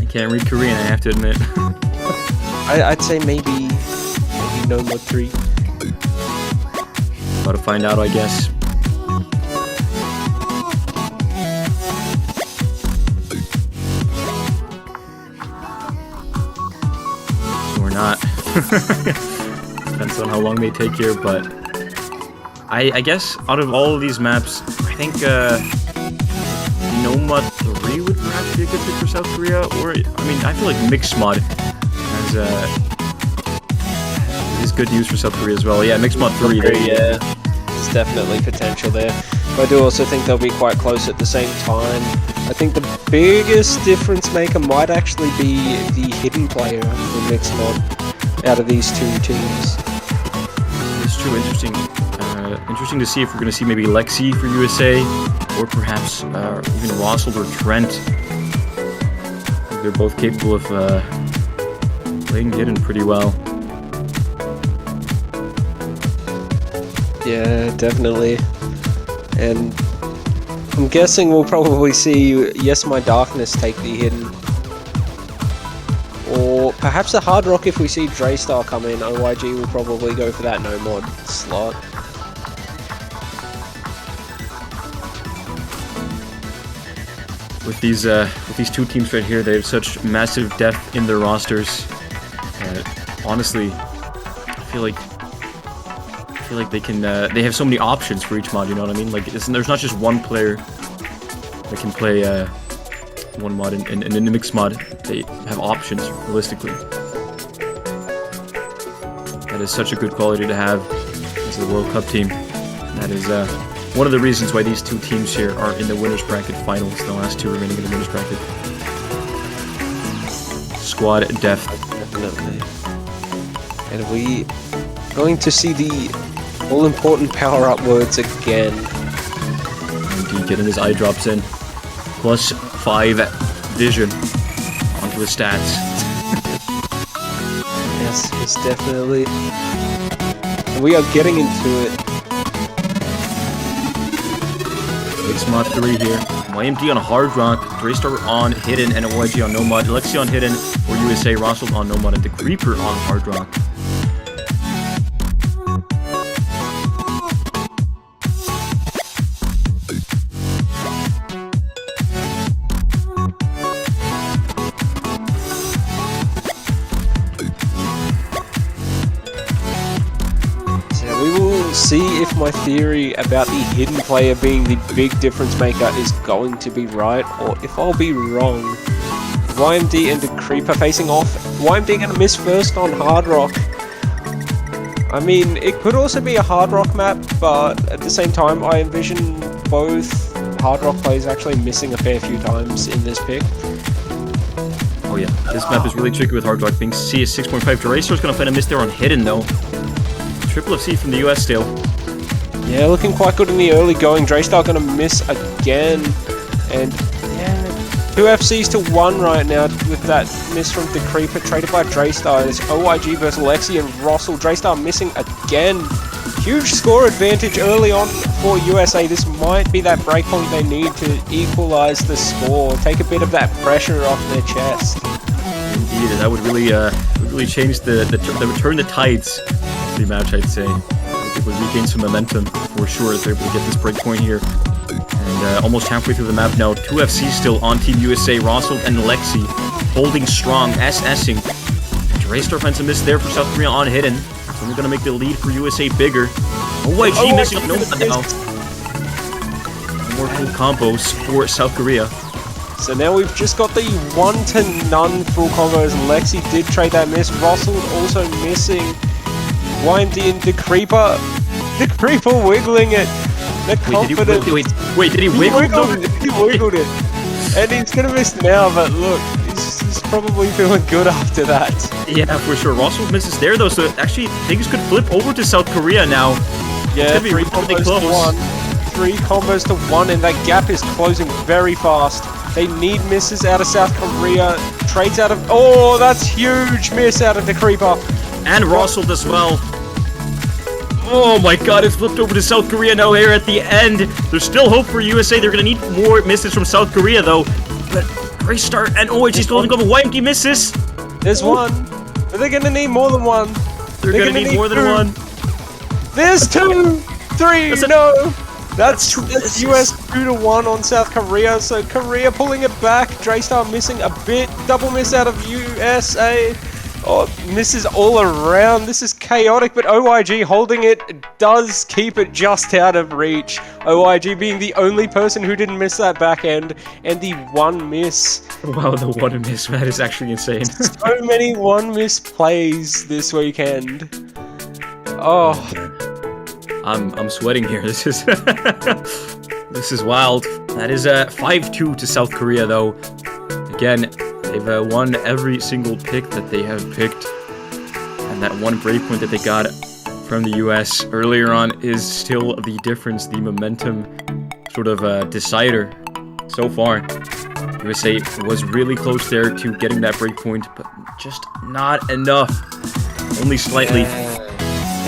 I can't read Korean, I have to admit. I'd say maybe No Mod 3. About to find out, I guess. So we're not. Depends on how long they take here, but I guess out of all of these maps, I think Nomad 3 would perhaps be a good pick for South Korea, or I mean, I feel like Mixed Mod is good news for South Korea as well. Yeah, Mixed Mod 3. Yeah, there's definitely potential there. But I do also think they'll be quite close at the same time. I think the biggest difference maker might actually be the hidden player for Mixed Mod out of these two teams. It's true, interesting. Interesting to see if we're going to see maybe Lexi for USA, or perhaps even Rossel or Trent. They're both capable of playing hidden pretty well. Yeah, definitely. And I'm guessing we'll probably see Yes My Darkness take the hidden. Or perhaps a Hard Rock if we see Draystar come in. OYG will probably go for that no mod slot. With these two teams right here, they have such massive depth in their rosters. Honestly, I feel like they can. They have so many options for each mod. You know what I mean? Like, there's not just one player that can play one mod in a mixed mod. They have options realistically. That is such a good quality to have as a World Cup team. That is one of the reasons why these two teams here are in the winners bracket finals. The last two remaining in the winners bracket. Squad depth. Definitely. And are we going to see the all-important power-up words again? Indeed, getting his eye drops in. Plus 5 vision onto his stats. Yes, definitely. And we are getting into it. Mixed Mod 3 here. YMD on Hard Rock, Draystar on Hidden, and OYG on Nomad. Lexi on Hidden, or USA Rossel on Nomad, and the Creeper on Hard Rock. See if my theory about the hidden player being the big difference maker is going to be right, or if I'll be wrong. YMD and the Creeper facing off. YMD gonna miss first on Hard Rock. I mean, it could also be a Hard Rock map, but at the same time, I envision both Hard Rock players actually missing a fair few times in this pick. Oh yeah, this map is really tricky with Hard Rock being CS 6.5. Draystar's gonna find a miss there on Hidden though. Triple FC from the US still. Yeah, looking quite good in the early going. Draystar gonna miss again. And yeah, 2 FCs to 1 right now with that miss from the Creeper traded by Draystar. It's OYG versus Lexi and Rossel. Draystar missing again. Huge score advantage early on for USA. This might be that breakpoint they need to equalize the score. Take a bit of that pressure off their chest. Indeed, and that would really change turn the tides of the match, I'd say. It would regain some momentum for sure if they're able to get this break point here. And almost halfway through the map now, 2 FCs still on Team USA, Rossel and Lexi holding strong, SSing. Draystar finds a miss there for South Korea on Hidden. So we're gonna make the lead for USA bigger. OYG missing no now. More full combos for South Korea. So now we've just got the 1-to-none full combos. Lexi did trade that miss. Rossel also missing. YMD and the Creeper. The Creeper wiggling it. They're confident. Wait, did he wiggle it? He wiggled it. And he's gonna miss now, but look, he's probably feeling good after that. Yeah, for sure. Rossel misses there though, so actually things could flip over to South Korea now. Yeah, 3 combos to 1. 3 combos to 1, and that gap is closing very fast. They need misses out of South Korea. Trades out of... Oh, that's huge miss out of the Creeper. And Rossel as well. Oh my god, it's flipped over to South Korea now here at the end. There's still hope for USA. They're going to need more misses from South Korea though. But Draystar and OHG still holding up. YMD misses. There's one. But they're going to need more than one. They're going to need more than one. There's 2, 3, no. That's US 2-1 on South Korea, so Korea pulling it back. Draystar missing a bit. Double miss out of USA. Oh, misses all around. This is chaotic, but OIG holding it does keep it just out of reach. OIG being the only person who didn't miss that back end, and the one miss. Wow, the one miss, that is actually insane. So many one miss plays this weekend. Oh. I'm sweating here. This is this is wild. That is 5-2 to South Korea, though. Again, they've won every single pick that they have picked, and that one breakpoint that they got from the US earlier on is still the difference, the momentum sort of decider so far. USA was really close there to getting that breakpoint, but just not enough. Only slightly.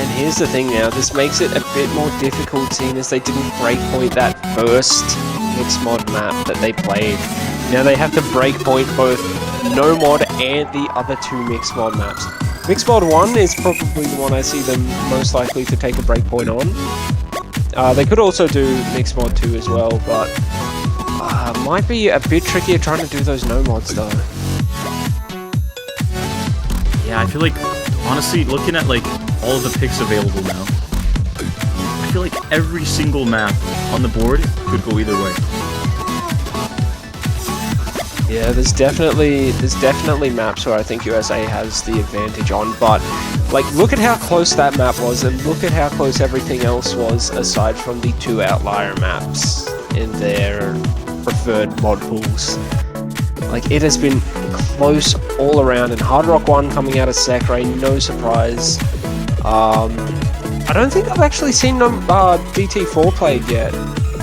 And here's the thing now, this makes it a bit more difficult seeing as they didn't breakpoint that first mixed mod map that they played. Now they have to breakpoint both no mod and the other two mixed mod maps. Mixed mod 1 is probably the one I see them most likely to take a breakpoint on. They could also do mixed mod 2 as well, but might be a bit trickier trying to do those no mods though. Yeah, I feel like, honestly, looking at like all of the picks available now, I feel like every single map on the board could go either way. Yeah, there's definitely maps where I think USA has the advantage on, but like look at how close that map was, and look at how close everything else was aside from the two outlier maps in their preferred mod pools. Like it has been close all around, and Hard Rock 1 coming out of Sekre, no surprise. I don't think I've actually seen DT4 played yet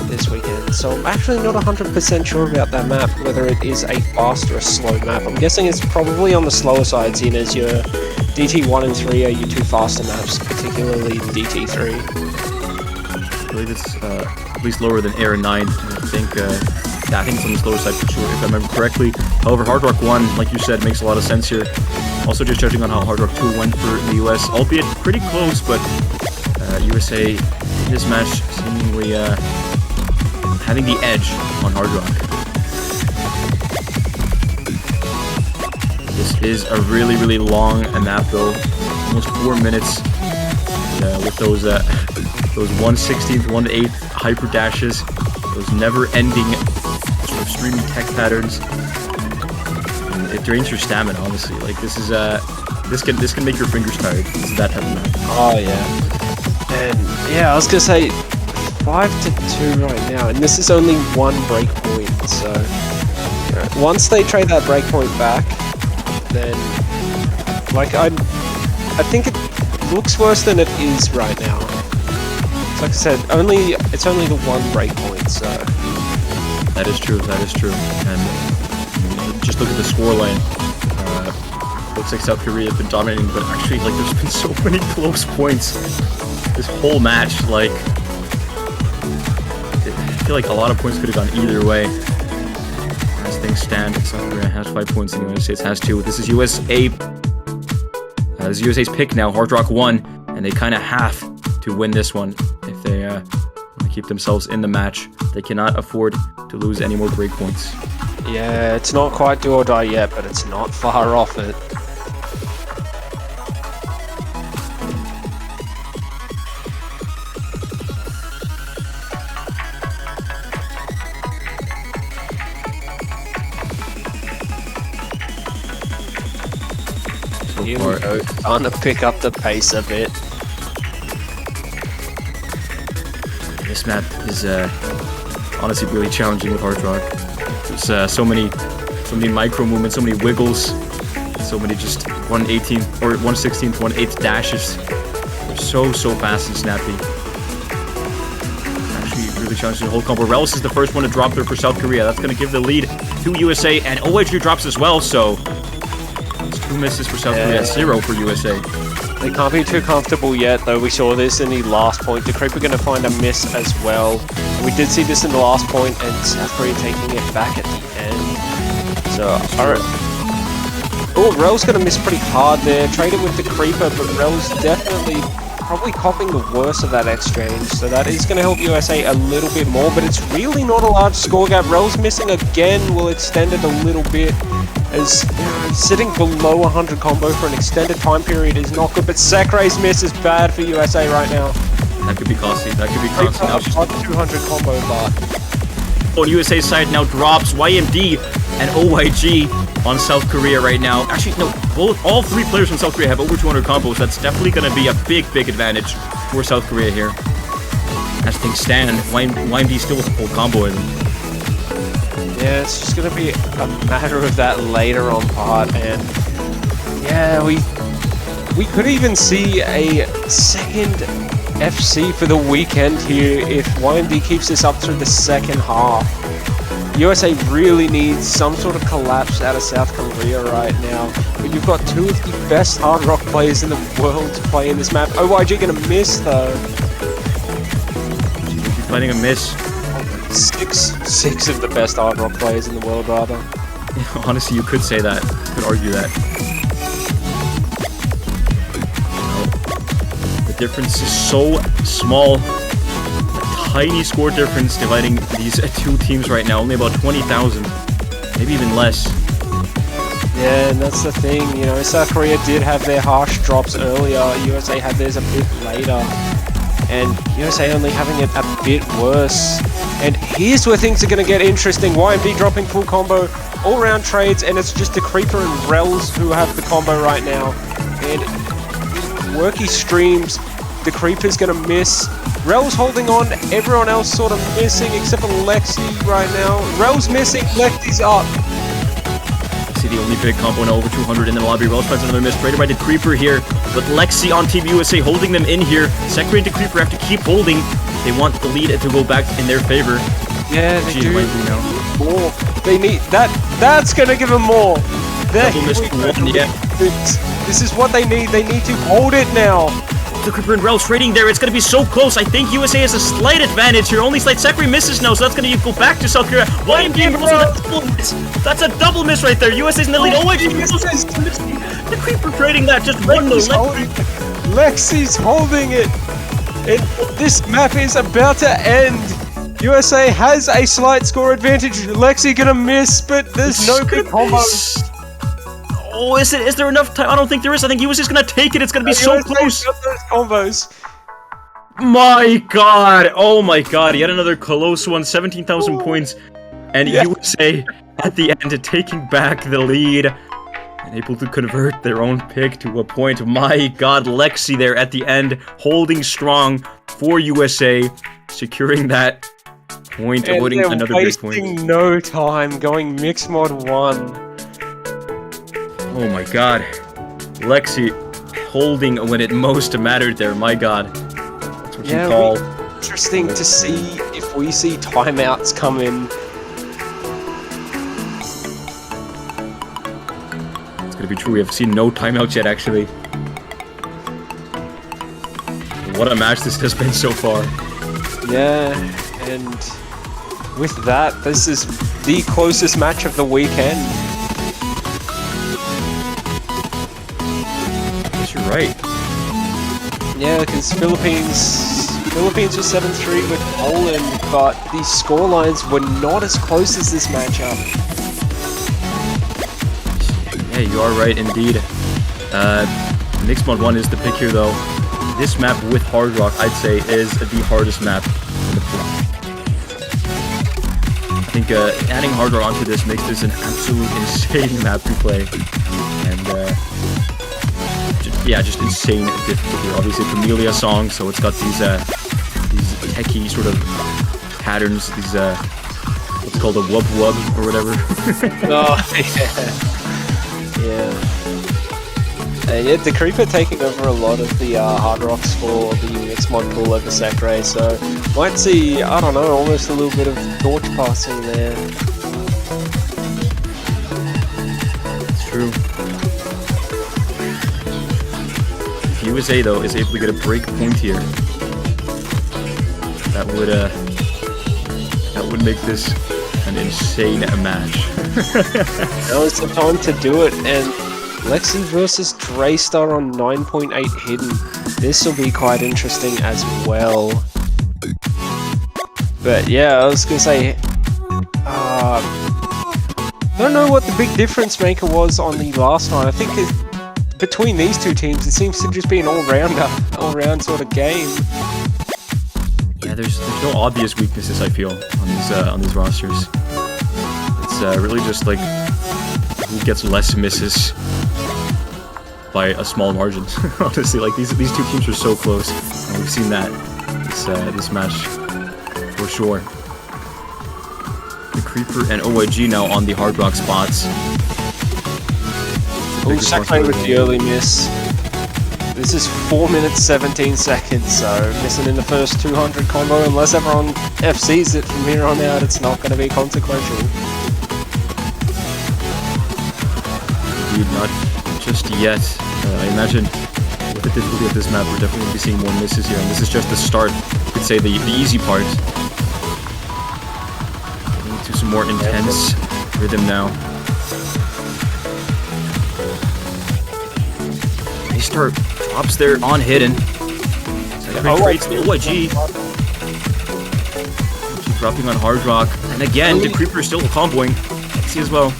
this weekend, so I'm actually not 100% sure about that map, whether it is a fast or a slow map. I'm guessing it's probably on the slower side, seeing as your DT1 and 3 are your two faster maps, particularly DT3. I believe it's at least lower than Air 9, I think it's on the slower side for sure, if I remember correctly. However, Hard Rock 1, like you said, makes a lot of sense here. Also, just judging on how Hard Rock 2 went for the US, albeit pretty close, but USA in this match seemingly having the edge on Hard Rock. This is a really, really long map though, almost 4 minutes, with those 1/16, 1/8 hyper dashes, those never-ending sort of streaming tech patterns. And it drains your stamina, honestly. Like this is this can make your fingers tired. This is that type of map. Oh yeah, and yeah, I was gonna say 5-2 right now, and this is only one breakpoint. So once they trade that breakpoint back, then like I think it looks worse than it is right now. So like I said, it's only the one breakpoint. So that is true. That is true. And just look at the scoreline. Looks like South Korea has been dominating, but actually, like, there's been so many close points this whole match. Like, I feel like a lot of points could have gone either way. As things stand, South Korea has 5 points, and the United States has 2. This is USA. This is USA's pick now. Hard Rock 1, and they kind of have to win this one if they want to keep themselves in the match. They cannot afford to lose any more breakpoints. yeah, it's not quite do or die yet, but it's not far off it. Here we go, trying to pick up the pace a bit. This map is honestly really challenging with Hard Rock. There's so many micro movements, so many wiggles, so many just 1/18 or 1/16, 1/8 dashes. They're so fast and snappy. Actually, really challenging the whole combo. Relic is the first one to drop there for South Korea. That's going to give the lead to USA, and OIG drops as well. So it's 2 misses for South Korea, 0 for USA. They can't be too comfortable yet, though. We saw this in the last point. The Creeper going to find a miss as well. We did see this in the last point, and South Korea taking it back at the end. So, alright. Oh, Rel's going to miss pretty hard there. Traded with the Creeper, but Rel's definitely probably copying the worst of that exchange, so that is going to help USA a little bit more, but it's really not a large score gap. Rel's missing again will extend it a little bit, as sitting below 100 combo for an extended time period is not good, but Sakurai's miss is bad for USA right now. That could be costly. That could be costly. Now she's 200 combo, but on USA's side now drops YMD and OYG on South Korea right now. Actually, no, all three players from South Korea have over 200 combos. That's definitely going to be a big advantage for South Korea here. As things stand, YMD still with a full combo in them. Yeah, it's just going to be a matter of that later on part, and yeah, we could even see a second FC for the weekend here if YMD keeps this up through the second half. USA really needs some sort of collapse out of South Korea right now. But you've got two of the best hard rock players in the world to play in this map. OYG gonna miss though. She's planning a miss. Six of the best hard rock players in the world, rather. Honestly, you could say that. You could argue that. The difference is so small. Tiny score difference dividing these two teams right now. Only about 20,000. Maybe even less. Yeah, and that's the thing. You know, South Korea did have their harsh drops earlier. USA had theirs a bit later. And USA only having it a bit worse. And here's where things are going to get interesting. YMD dropping full combo, all-round trades, and it's just the Creeper and Rels who have the combo right now. And Worky streams, the Creeper's going to miss. Rel's holding on, everyone else sort of missing except for Lexi right now. Rel's missing, Lexi's up. See the only big combo now over 200 in the lobby. Rels finds another miss traded by the Creeper here, but Lexi on Team USA holding them in here. Sakurai and the Creeper have to keep holding. They want the lead to go back in their favor. Yeah, they do. More. They need that. That's gonna give them more. Double missed one, yeah. This is what they need. They need to hold it now. The Creeper and Rel trading there. It's going to be so close. I think USA has a slight advantage here. Only slight. Sakurai misses now, so that's going to go back to South Korea. YMD that's a double miss right there. USA's in the lead. Oh, wait, the Creeper trading that. Just one more. Lexi's holding it. This map is about to end. USA has a slight score advantage. Lexi going to miss, but there's no big combo. Oh, is there enough time? I don't think there is. I think USA's gonna take it. It's gonna be so close. Got those combos. My god. Oh my god. Yet another close one. 17,000 points. And USA at the end taking back the lead. And able to convert their own pick to a point. My god. Lexi there at the end. Holding strong for USA. Securing that point. Avoiding another big point. Wasting no time. Going mixed mod 1. Oh my god. Lexi holding when it most mattered there, my god. That's what you call... Interesting to see if we see timeouts come in. It's gonna be true, we have seen no timeouts yet actually. What a match this has been so far. Yeah, and with that, this is the closest match of the weekend. Right. Yeah, because Philippines was 7-3 with Poland, but the scorelines were not as close as this matchup. Yeah, you are right indeed. Mixed mod 1 is the pick here though. This map with Hard Rock, I'd say, is the hardest map in the pool. I think adding Hard Rock onto this makes this an absolute insane map to play. And yeah, just insane difficulty. Obviously, Camellia song, so it's got these techie sort of patterns. These what's called a wub wub or whatever. Oh yeah. And yeah, the Creeper taking over a lot of the hard rocks for the mixed mod pool over Sakurai, so might see, I don't know, almost a little bit of torch passing there. It's true. USA though is able to get a break point here. That would make this an insane match. Now is the time to do it, and Lexi versus Draystar on 9.8 hidden. This will be quite interesting as well. But yeah, I was gonna say, I don't know what the big difference maker was on the last night. I think between these two teams, it seems to just be an all-round sort of game. Yeah, there's no obvious weaknesses, I feel, on these rosters. It's really just like who gets less misses by a small margin. Honestly, like these two teams are so close, and we've seen that this match for sure. The Creeper and OYG now on the Hard Rock spots. Oh, Sakurai with the early miss. This is 4 minutes 17 seconds, so missing in the first 200 combo. Unless everyone FCs it from here on out, it's not going to be consequential. Indeed, not just yet. I imagine with the difficulty of this map, we're definitely going to be seeing more misses here, and this is just the start. You could say the easy part. Getting into some more intense rhythm now. Draystar drops there on hidden. Trades the OYG. Dropping on Hard Rock, and again, the Creeper still comboing. Let's see as well.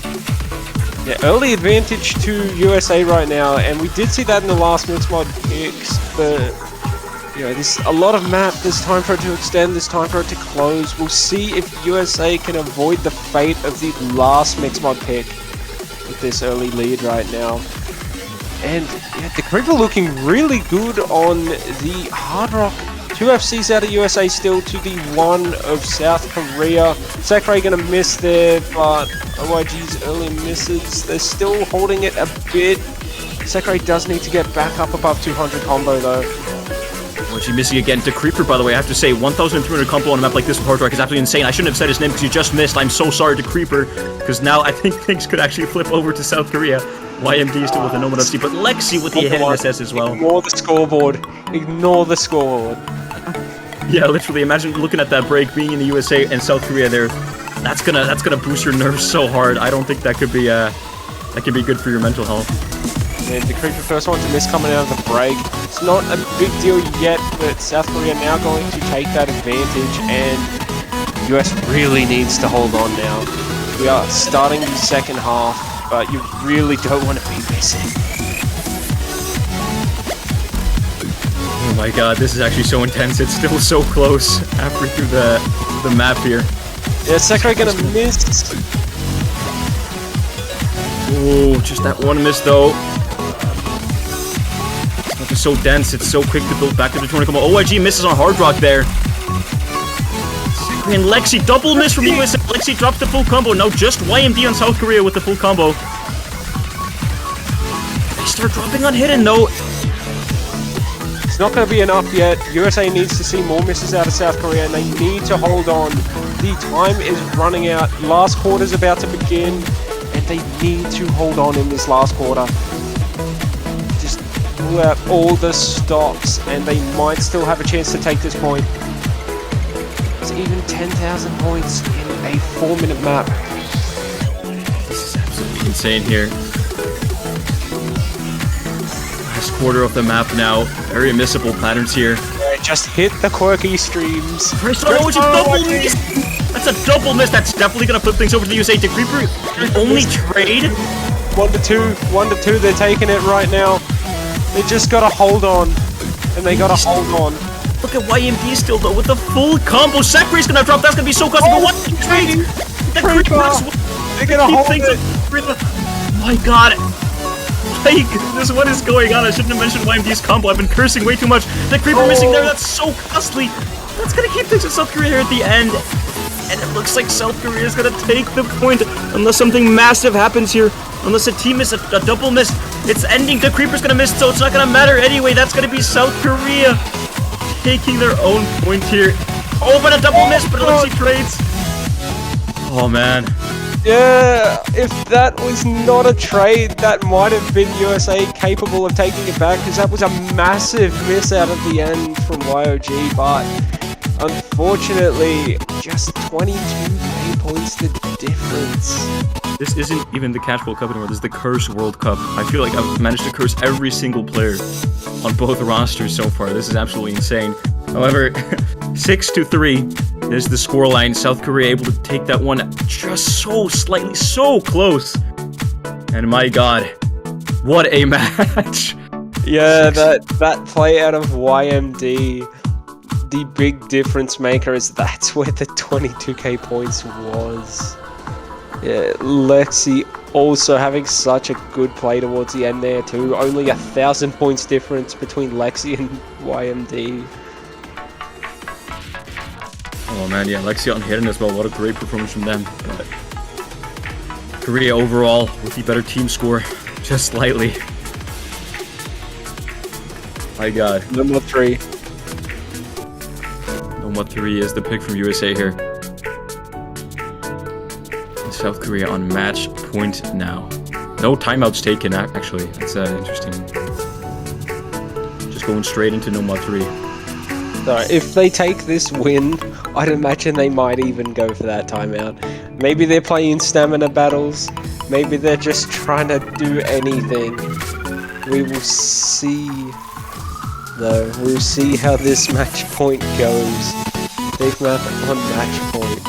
Yeah, early advantage to USA right now, and we did see that in the last mix mod picks, but you know, there's a lot of map, there's time for it to extend, there's time for it to close. We'll see if USA can avoid the fate of the last mix mod pick with this early lead right now. And yeah, the Creeper looking really good on the Hard Rock. 2 FCs out of USA still to the 1 of South Korea. Sakurai gonna miss there, but OYG's early misses, they're still holding it a bit. Sakurai does need to get back up above 200 combo though. OYG missing again. The Creeper, by the way, I have to say, 1,300 combo on a map like this with Hard Rock is absolutely insane. I shouldn't have said his name because you just missed. I'm so sorry to Creeper, because now I think things could actually flip over to South Korea. YMD is still with a Nomad FC, but Lexi with the hidden SS as well. Ignore the scoreboard. Ignore the scoreboard. Yeah, literally, imagine looking at that break, being in the USA and South Korea there. That's gonna boost your nerves so hard. I don't think that could be good for your mental health. And the Creeper first one to miss coming out of the break. It's not a big deal yet, but South Korea now going to take that advantage, and US really needs to hold on now. We are starting the second half, but you really don't want to be missing. Oh my god, this is actually so intense. It's still so close halfway through the map here. Yeah, Sakurai gonna miss. Oh, just that one miss though. It's so dense, it's so quick to build back to the 200 combo. OYG misses on Hard Rock there. And Lexi, double miss from USA. Lexi drops the full combo. Now just YMD on South Korea with the full combo. They start dropping on hidden though. It's not going to be enough yet. USA needs to see more misses out of South Korea, and they need to hold on. The time is running out. Last quarter's about to begin, and they need to hold on in this last quarter. Just pull out all the stops, and they might still have a chance to take this point. It's even 10,000 points in a 4-minute map. This is absolutely insane here. Last quarter of the map now. Very missable patterns here. Yeah, just hit the quirky streams. Double miss. That's a double miss. That's definitely going to flip things over to the USA. The Creeper only trade. 1 to 2. 1 to 2. They're taking it right now. They just got to hold on. And they got to hold on. Look at YMD still though with the full combo. Sakurai's gonna drop. That's gonna be so costly. But what trade? The Creeper's they're gonna hold it. Oh my god. Like, this what is going on? I shouldn't have mentioned YMD's combo. I've been cursing way too much. The Creeper missing there. That's so costly. That's gonna keep things with South Korea here at the end. And it looks like South Korea is gonna take the point unless something massive happens here. Unless a team is a double miss. It's ending. The Creeper's gonna miss, so it's not gonna matter anyway. That's gonna be South Korea taking their own point here. Oh, but a double miss, but Alexi trades. Oh man. Yeah, if that was not a trade, that might have been USA capable of taking it back, because that was a massive miss out of the end from YOG, but unfortunately, just 22 points the difference. This isn't even the Catch World Cup anymore. This is the Curse World Cup. I feel like I've managed to curse every single player on both rosters so far. This is absolutely insane. However, 6-3 is the scoreline. South Korea able to take that one just so slightly, so close. And my god, what a match. Yeah, that play out of YMD, the big difference maker is that's where the 22k points was. Yeah, Lexi also having such a good play towards the end there too. Only 1,000 points difference between Lexi and YMD. Oh man, yeah, Lexi on hitting as well. What a great performance from them. But Korea overall with the better team score, just slightly. My god. Number 3. Number 3 is the pick from USA here. South Korea on match point now. No timeouts taken, actually. That's interesting. Just going straight into number 3. So if they take this win, I'd imagine they might even go for that timeout. Maybe they're playing stamina battles. Maybe they're just trying to do anything. We will see, though. We'll see how this match point goes. Big map on match point.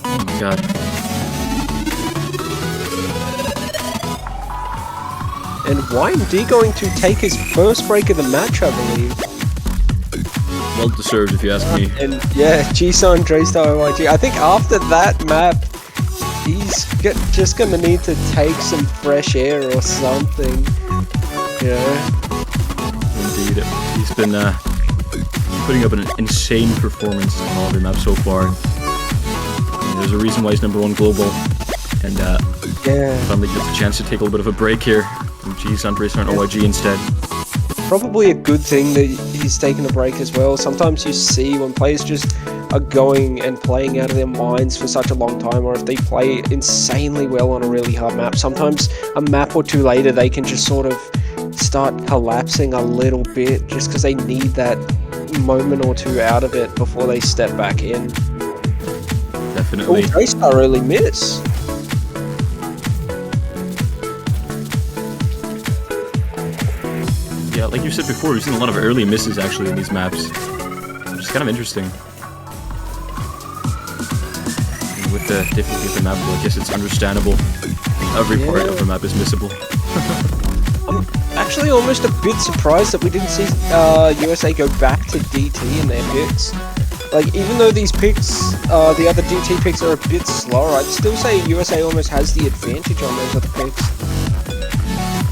Oh my god. And YMD going to take his first break of the match, I believe. Well deserved, if you ask me. And yeah, Jisun, Draystar, OYG. I think after that map, he's just gonna need to take some fresh air or something. Yeah. Indeed. He's been putting up an insane performance on all of their maps so far. And there's a reason why he's #1 global. And Yeah. finally gets a chance to take a little bit of a break here from Jisun, Draystar, and OYG instead. Probably a good thing that he's taking a break as well. Sometimes you see when players just are going and playing out of their minds for such a long time, or if they play insanely well on a really hard map, sometimes a map or two later they can just sort of start collapsing a little bit just because they need that moment or two out of it before they step back in. Definitely. Oh, Draystar early miss. Yeah, like you said before, we've seen a lot of early misses actually in these maps, which is kind of interesting. And with the difficulty of the map, well, I guess it's understandable. Every part of the map is missable. I'm actually almost a bit surprised that we didn't see USA go back to DT in their picks. Like, even though these picks, the other DT picks are a bit slower, I'd still say USA almost has the advantage on those other picks.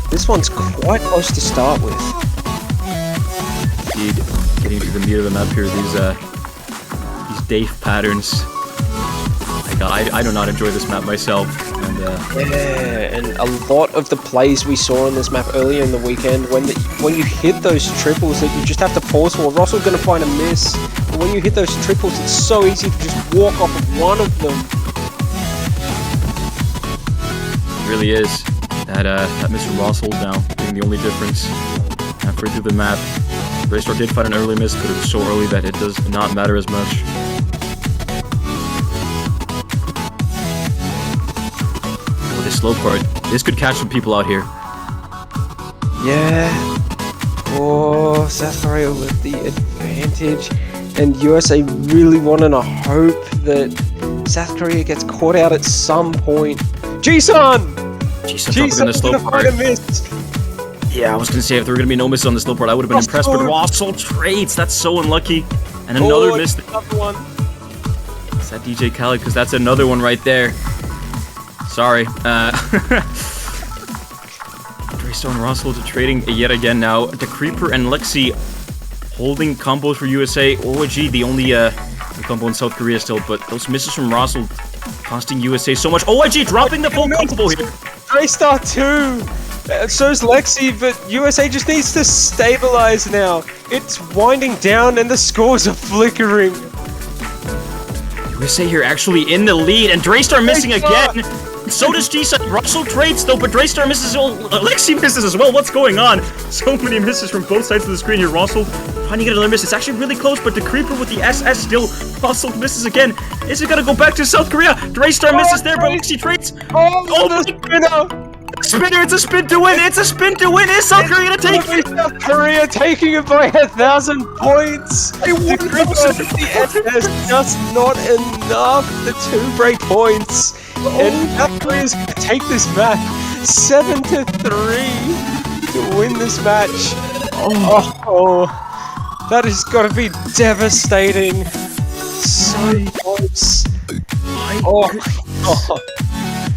This one's quite close to start with. Indeed, getting to the meat of the map here, these Dave patterns. I do not enjoy this map myself. And Yeah, and a lot of the plays we saw on this map earlier in the weekend, when you hit those triples that you just have to pause for, Russell's going to find a miss. But when you hit those triples, it's so easy to just walk off of one of them. it really is. That Mr. Russell now being the only difference halfway through the map. Draystar did find an early miss, but it was so early that it does not matter as much. With this slow part, this could catch some people out here. Yeah. Oh, South Korea with the advantage. And USA really wanting to hope that South Korea gets caught out at some point. Jisun! Jisun dropping in the slow part. Yeah, I was gonna say if there were gonna be no misses on the slow part, I would have been impressed. But Russell trades. That's so unlucky. And another miss. Another one. Is that DJ Khaled? Because that's another one right there. Sorry. Draystar and Russell to trading yet again now. The Creeper and Lexi holding combos for USA. OG the only combo in South Korea still, but those misses from Russell costing USA so much. OG dropping the full combo here. Draystar 2! So's Lexi, but USA just needs to stabilize now. It's winding down and the scores are flickering. USA here actually in the lead, and Draystar missing again. So does G-Side. Russell trades though, but Draystar misses. Alexi misses as well. What's going on? So many misses from both sides of the screen here. Russell trying to get another miss. It's actually really close, but the Creeper with the SS still. Russell misses again. Is it gonna go back to South Korea? Draystar misses there, but Alexi trades. Oh, the spinner! Spinner, it's a spin to win! It's a spin to win! Is South Korea gonna take it? South Korea taking it by 1,000 points! The SS just not enough! The 2 break points! And South Korea's gonna take this match 7-3 to win this match! Oh, that has gotta be devastating! So close! Oh.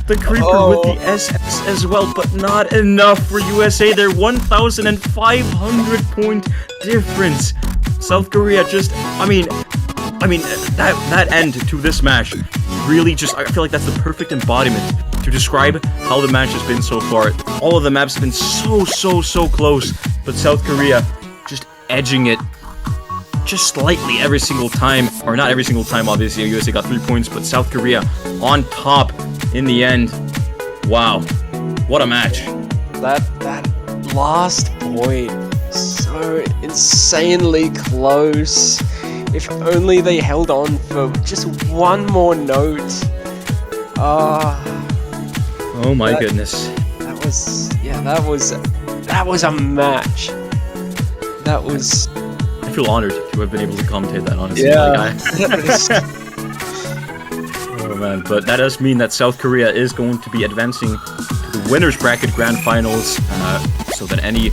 The Creeper with the SS as well, but not enough for USA. Their 1,500 point difference. South Korea just, I mean, that end to this match really just, I feel like that's the perfect embodiment to describe how the match has been so far. All of the maps have been so close, but South Korea just edging it just slightly every single time, or not every single time, obviously. USA got 3 points, but South Korea on top in the end. Wow, what a match. That last point, so insanely close. If only they held on for just one more note. Oh my goodness. That was a match. That was... I feel honored to have been able to commentate that, honestly. Yeah. Oh man, but that does mean that South Korea is going to be advancing to the winners bracket grand finals, so that any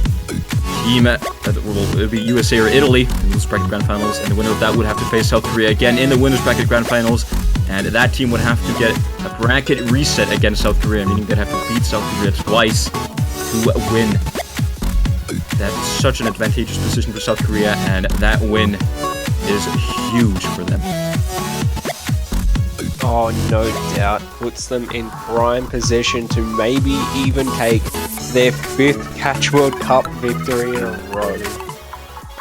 team that will be USA or Italy in those bracket grand finals, and the winner of that would have to face South Korea again in the winners bracket grand finals, and that team would have to get a bracket reset against South Korea, meaning they'd have to beat South Korea twice to win. That's such an advantageous position for South Korea, and that win is huge for them. Oh, no doubt puts them in prime position to maybe even take their 5th Catch World Cup victory in a row.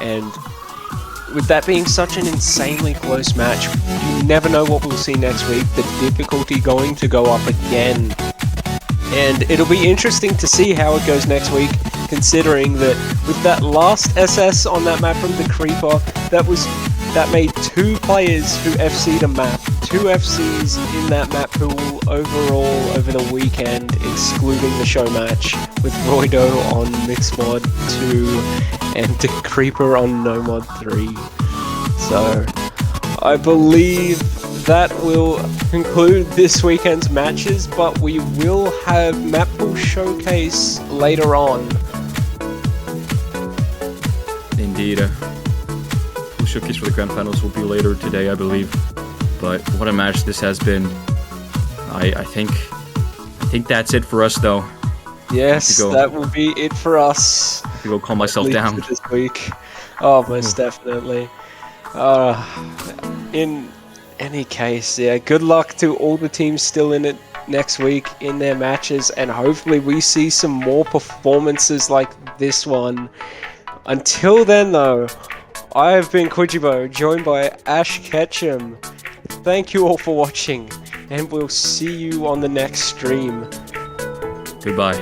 And with that being such an insanely close match, you never know what we'll see next week. The difficulty going to go up again. And it'll be interesting to see how it goes next week, considering that with that last SS on that map from the Creeper, that made 2 players who FC'd a map, 2 FCs in that map who will overall over the weekend, excluding the show match, with Roido on Mixmod 2 and the Creeper on Nomod 3. So I believe that will conclude this weekend's matches, but we will have Map Pool Showcase later on. Indeed. Pool Showcase for the grand finals will be later today, I believe. But what a match this has been. I think that's it for us, though. Yes, that will be it for us. I have to go calm myself down this week. Oh, most definitely. In any case, yeah, good luck to all the teams still in it next week in their matches, and hopefully we see some more performances like this one. Until then, though, I have been Kujibo, joined by Ash Ketchum. Thank you all for watching, and we'll see you on the next stream. Goodbye.